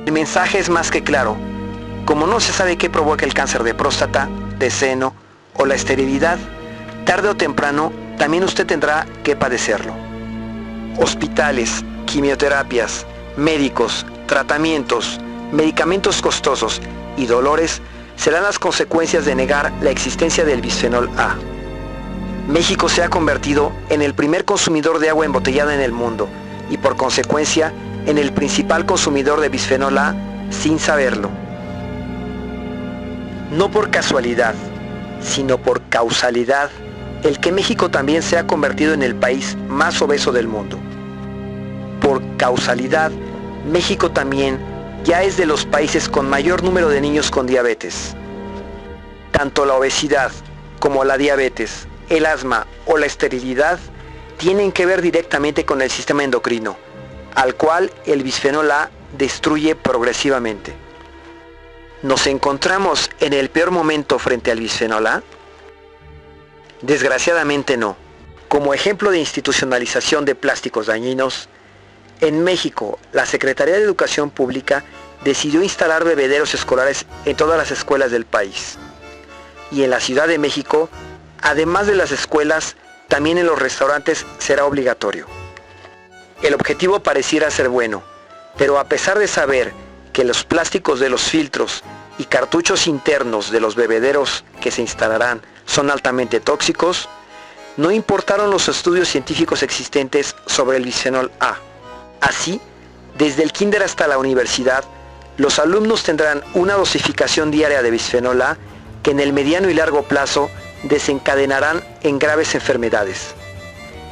El mensaje es más que claro. Como no se sabe qué provoca el cáncer de próstata, de seno o la esterilidad, tarde o temprano también usted tendrá que padecerlo. Hospitales, quimioterapias, médicos, tratamientos, medicamentos costosos y dolores serán las consecuencias de negar la existencia del bisfenol A. México se ha convertido en el primer consumidor de agua embotellada en el mundo y por consecuencia en el principal consumidor de bisfenol A sin saberlo. No por casualidad, sino por causalidad, el que México también se ha convertido en el país más obeso del mundo. Por causalidad, México también ya es de los países con mayor número de niños con diabetes. Tanto la obesidad como la diabetes, el asma o la esterilidad tienen que ver directamente con el sistema endocrino, al cual el bisfenol A destruye progresivamente. ¿Nos encontramos en el peor momento frente al bisfenol A? Desgraciadamente no. Como ejemplo de institucionalización de plásticos dañinos, en México, la Secretaría de Educación Pública decidió instalar bebederos escolares en todas las escuelas del país. Y en la Ciudad de México, además de las escuelas, también en los restaurantes será obligatorio. El objetivo pareciera ser bueno, pero a pesar de saber que los plásticos de los filtros y cartuchos internos de los bebederos que se instalarán son altamente tóxicos, no importaron los estudios científicos existentes sobre el bisfenol A. Así, desde el kinder hasta la universidad, los alumnos tendrán una dosificación diaria de bisfenol A que en el mediano y largo plazo desencadenarán en graves enfermedades.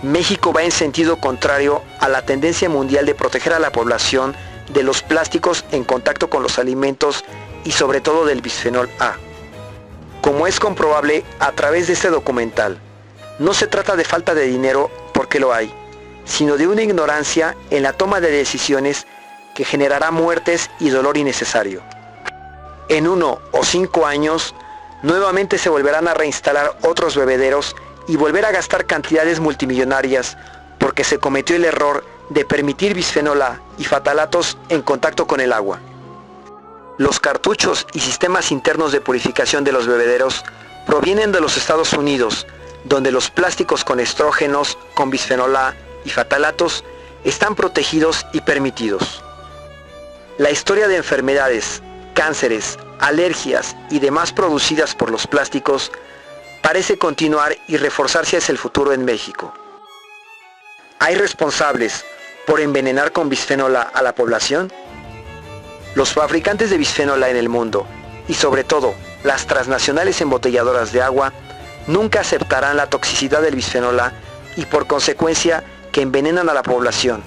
México va en sentido contrario a la tendencia mundial de proteger a la población de los plásticos en contacto con los alimentos y sobre todo del bisfenol A. Como es comprobable a través de este documental, no se trata de falta de dinero porque lo hay, sino de una ignorancia en la toma de decisiones que generará muertes y dolor innecesario. En 1 o 5 años, nuevamente se volverán a reinstalar otros bebederos y volver a gastar cantidades multimillonarias porque se cometió el error de permitir bisfenol A y fatalatos en contacto con el agua. Los cartuchos y sistemas internos de purificación de los bebederos provienen de los Estados Unidos, donde los plásticos con estrógenos, con bisfenol A y fatalatos están protegidos y permitidos. La historia de enfermedades, cánceres, alergias y demás producidas por los plásticos parece continuar y reforzarse hacia el futuro en México. ¿Hay responsables por envenenar con bisfenol A a la población? Los fabricantes de bisfenol A en el mundo, y sobre todo las transnacionales embotelladoras de agua, nunca aceptarán la toxicidad del bisfenol A y por consecuencia que envenenan a la población,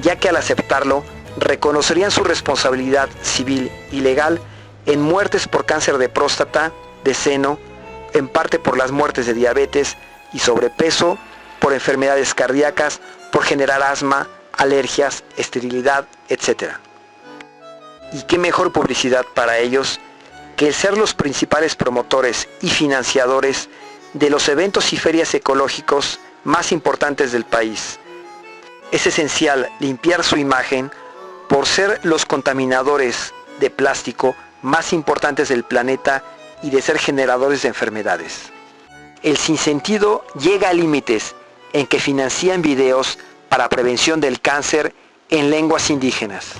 ya que al aceptarlo reconocerían su responsabilidad civil y legal en muertes por cáncer de próstata, de seno, en parte por las muertes de diabetes y sobrepeso, por enfermedades cardíacas, por generar asma, alergias, esterilidad, etc. ¿Y qué mejor publicidad para ellos que el ser los principales promotores y financiadores de los eventos y ferias ecológicos más importantes del país? Es esencial limpiar su imagen por ser los contaminadores de plástico más importantes del planeta y de ser generadores de enfermedades. El sinsentido llega a límites en que financian videos para prevención del cáncer en lenguas indígenas.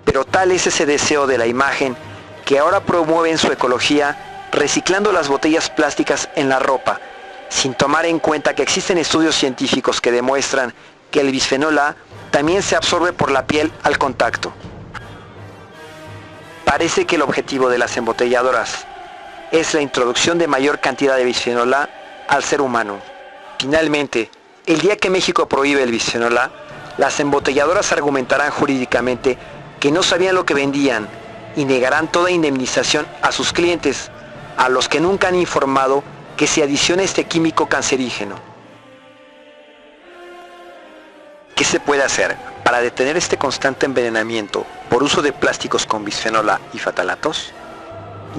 Pero tal es ese deseo de la imagen que ahora promueven su ecología reciclando las botellas plásticas en la ropa, sin tomar en cuenta que existen estudios científicos que demuestran que el bisfenol A también se absorbe por la piel al contacto. Parece que el objetivo de las embotelladoras es la introducción de mayor cantidad de bisfenol A al ser humano. Finalmente, el día que México prohíbe el bisfenol A, las embotelladoras argumentarán jurídicamente que no sabían lo que vendían y negarán toda indemnización a sus clientes, a los que nunca han informado que se adiciona este químico cancerígeno. ¿Qué se puede hacer para detener este constante envenenamiento por uso de plásticos con bisfenol A y fatalatos?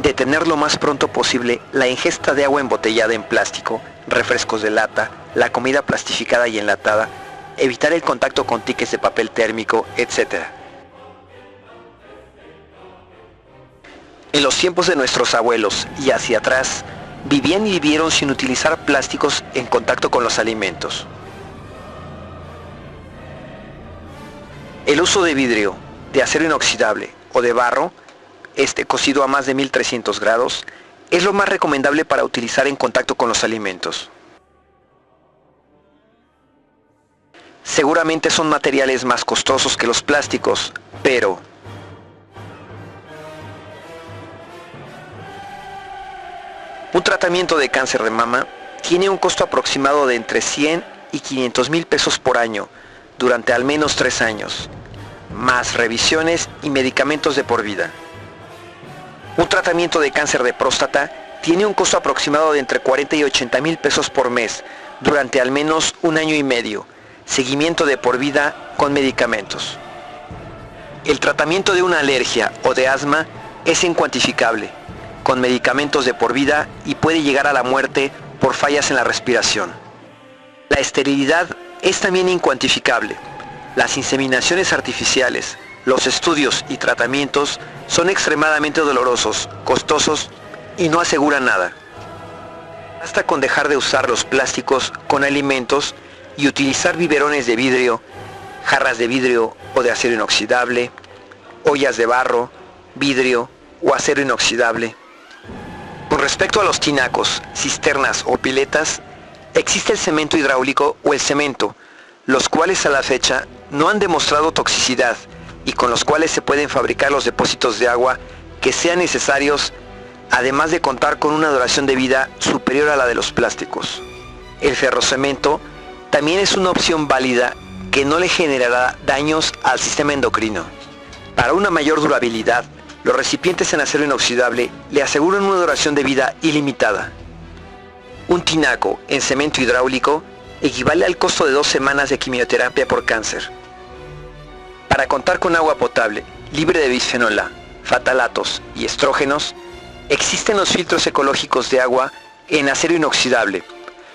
Detener lo más pronto posible la ingesta de agua embotellada en plástico, refrescos de lata, la comida plastificada y enlatada, evitar el contacto con tickets de papel térmico, etc. En los tiempos de nuestros abuelos y hacia atrás, vivían y vivieron sin utilizar plásticos en contacto con los alimentos. El uso de vidrio, de acero inoxidable o de barro, cocido a más de 1300 grados, es lo más recomendable para utilizar en contacto con los alimentos. Seguramente son materiales más costosos que los plásticos, pero Un tratamiento de cáncer de mama tiene un costo aproximado de entre 100 y 500 mil pesos por año durante al menos 3 años, más revisiones y medicamentos de por vida. Un tratamiento de cáncer de próstata tiene un costo aproximado de entre 40 y 80 mil pesos por mes durante al menos 1 año y medio, seguimiento de por vida con medicamentos. El tratamiento de una alergia o de asma es incuantificable, con medicamentos de por vida y puede llegar a la muerte por fallas en la respiración. La esterilidad es también incuantificable. Las inseminaciones artificiales, los estudios y tratamientos son extremadamente dolorosos, costosos y no aseguran nada. Basta con dejar de usar los plásticos con alimentos y utilizar biberones de vidrio, jarras de vidrio o de acero inoxidable, ollas de barro, vidrio o acero inoxidable. Con respecto a los tinacos, cisternas o piletas, existe el cemento hidráulico o el cemento, los cuales a la fecha no han demostrado toxicidad y con los cuales se pueden fabricar los depósitos de agua que sean necesarios, además de contar con una duración de vida superior a la de los plásticos. El ferrocemento también es una opción válida que no le generará daños al sistema endocrino. Para una mayor durabilidad, los recipientes en acero inoxidable le aseguran una duración de vida ilimitada. Un tinaco en cemento hidráulico equivale al costo de 2 semanas de quimioterapia por cáncer. Para contar con agua potable, libre de bisfenol A, fatalatos y estrógenos, existen los filtros ecológicos de agua en acero inoxidable,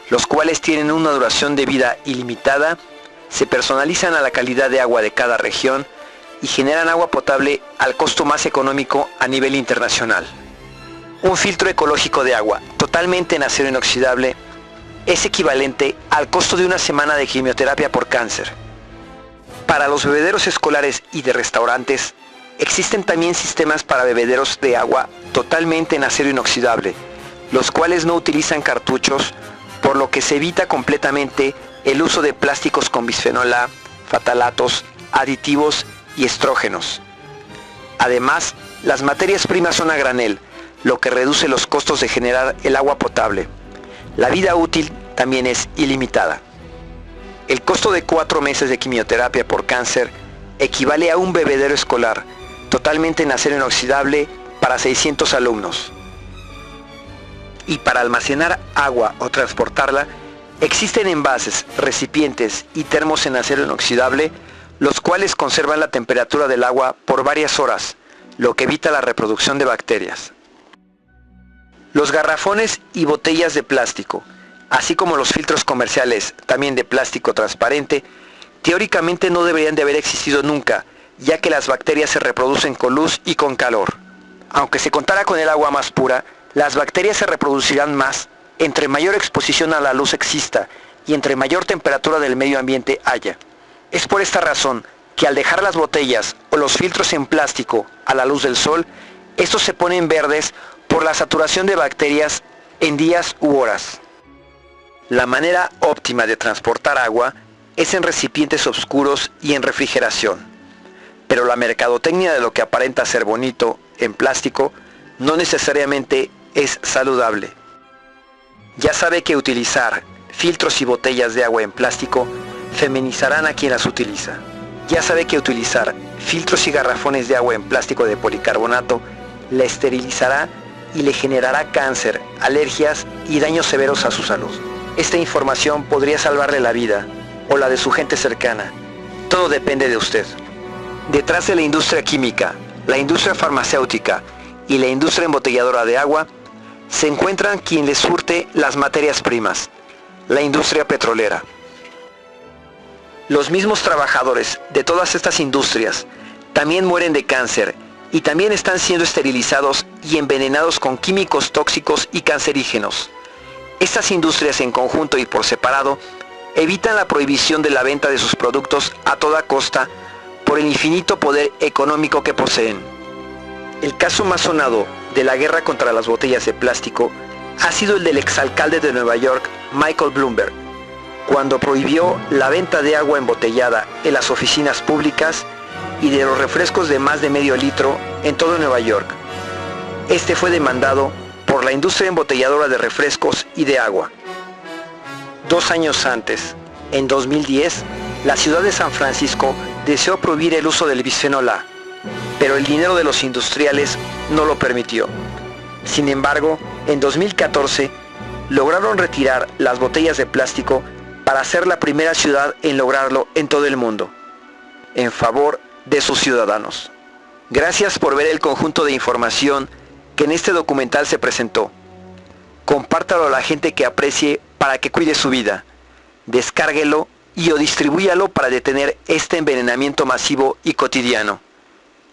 los cuales tienen una duración de vida ilimitada, se personalizan a la calidad de agua de cada región y generan agua potable al costo más económico a nivel internacional. Un filtro ecológico de agua totalmente en acero inoxidable es equivalente al costo de 1 semana de quimioterapia por cáncer. Para los bebederos escolares y de restaurantes, existen también sistemas para bebederos de agua totalmente en acero inoxidable, los cuales no utilizan cartuchos, por lo que se evita completamente el uso de plásticos con bisfenol A, fatalatos, aditivos y estrógenos. Además, las materias primas son a granel, lo que reduce los costos de generar el agua potable. La vida útil también es ilimitada. El costo de 4 meses de quimioterapia por cáncer equivale a un bebedero escolar totalmente en acero inoxidable para 600 alumnos. Y para almacenar agua o transportarla, existen envases, recipientes y termos en acero inoxidable, los cuales conservan la temperatura del agua por varias horas, lo que evita la reproducción de bacterias. Los garrafones y botellas de plástico, así como los filtros comerciales, también de plástico transparente, teóricamente no deberían de haber existido nunca, ya que las bacterias se reproducen con luz y con calor. Aunque se contara con el agua más pura, las bacterias se reproducirán más entre mayor exposición a la luz exista y entre mayor temperatura del medio ambiente haya. Es por esta razón que al dejar las botellas o los filtros en plástico a la luz del sol, estos se ponen verdes por la saturación de bacterias en días u horas. La manera óptima de transportar agua es en recipientes oscuros y en refrigeración. Pero la mercadotecnia de lo que aparenta ser bonito en plástico no necesariamente es saludable. Ya sabe que utilizar filtros y botellas de agua en plástico feminizarán a quien las utiliza. Ya sabe que utilizar filtros y garrafones de agua en plástico de policarbonato la esterilizará y le generará cáncer, alergias y daños severos a su salud. Esta información podría salvarle la vida o la de su gente cercana. Todo depende de usted. Detrás de la industria química, la industria farmacéutica y la industria embotelladora de agua, se encuentran quien les surte las materias primas, la industria petrolera. Los mismos trabajadores de todas estas industrias también mueren de cáncer y también están siendo esterilizados y envenenados con químicos tóxicos y cancerígenos. Estas industrias en conjunto y por separado evitan la prohibición de la venta de sus productos a toda costa por el infinito poder económico que poseen. El caso más sonado de la guerra contra las botellas de plástico ha sido el del exalcalde de Nueva York, Michael Bloomberg, cuando prohibió la venta de agua embotellada en las oficinas públicas y de los refrescos de más de medio litro en todo Nueva York. Este fue demandado por la industria embotelladora de refrescos y de agua. 2 años antes, en 2010, la ciudad de San Francisco deseó prohibir el uso del bisfenol A, pero el dinero de los industriales no lo permitió. Sin embargo, en 2014, lograron retirar las botellas de plástico para ser la primera ciudad en lograrlo en todo el mundo, en favor de sus ciudadanos. Gracias por ver el conjunto de información que en este documental se presentó. Compártalo a la gente que aprecie para que cuide su vida. Descárguelo y o distribúyalo para detener este envenenamiento masivo y cotidiano.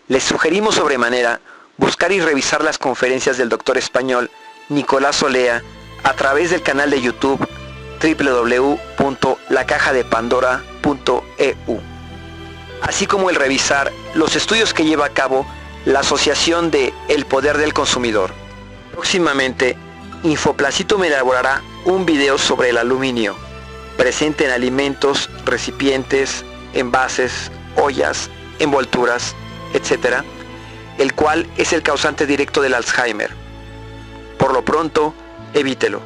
Les sugerimos sobremanera buscar y revisar las conferencias del doctor español Nicolás Olea a través del canal de YouTube www.lacajadepandora.eu, así como el revisar los estudios que lleva a cabo la Asociación de El Poder del Consumidor. Próximamente, Infoplacito me elaborará un video sobre el aluminio, presente en alimentos, recipientes, envases, ollas, envolturas, etc., el cual es el causante directo del Alzheimer. Por lo pronto, evítelo.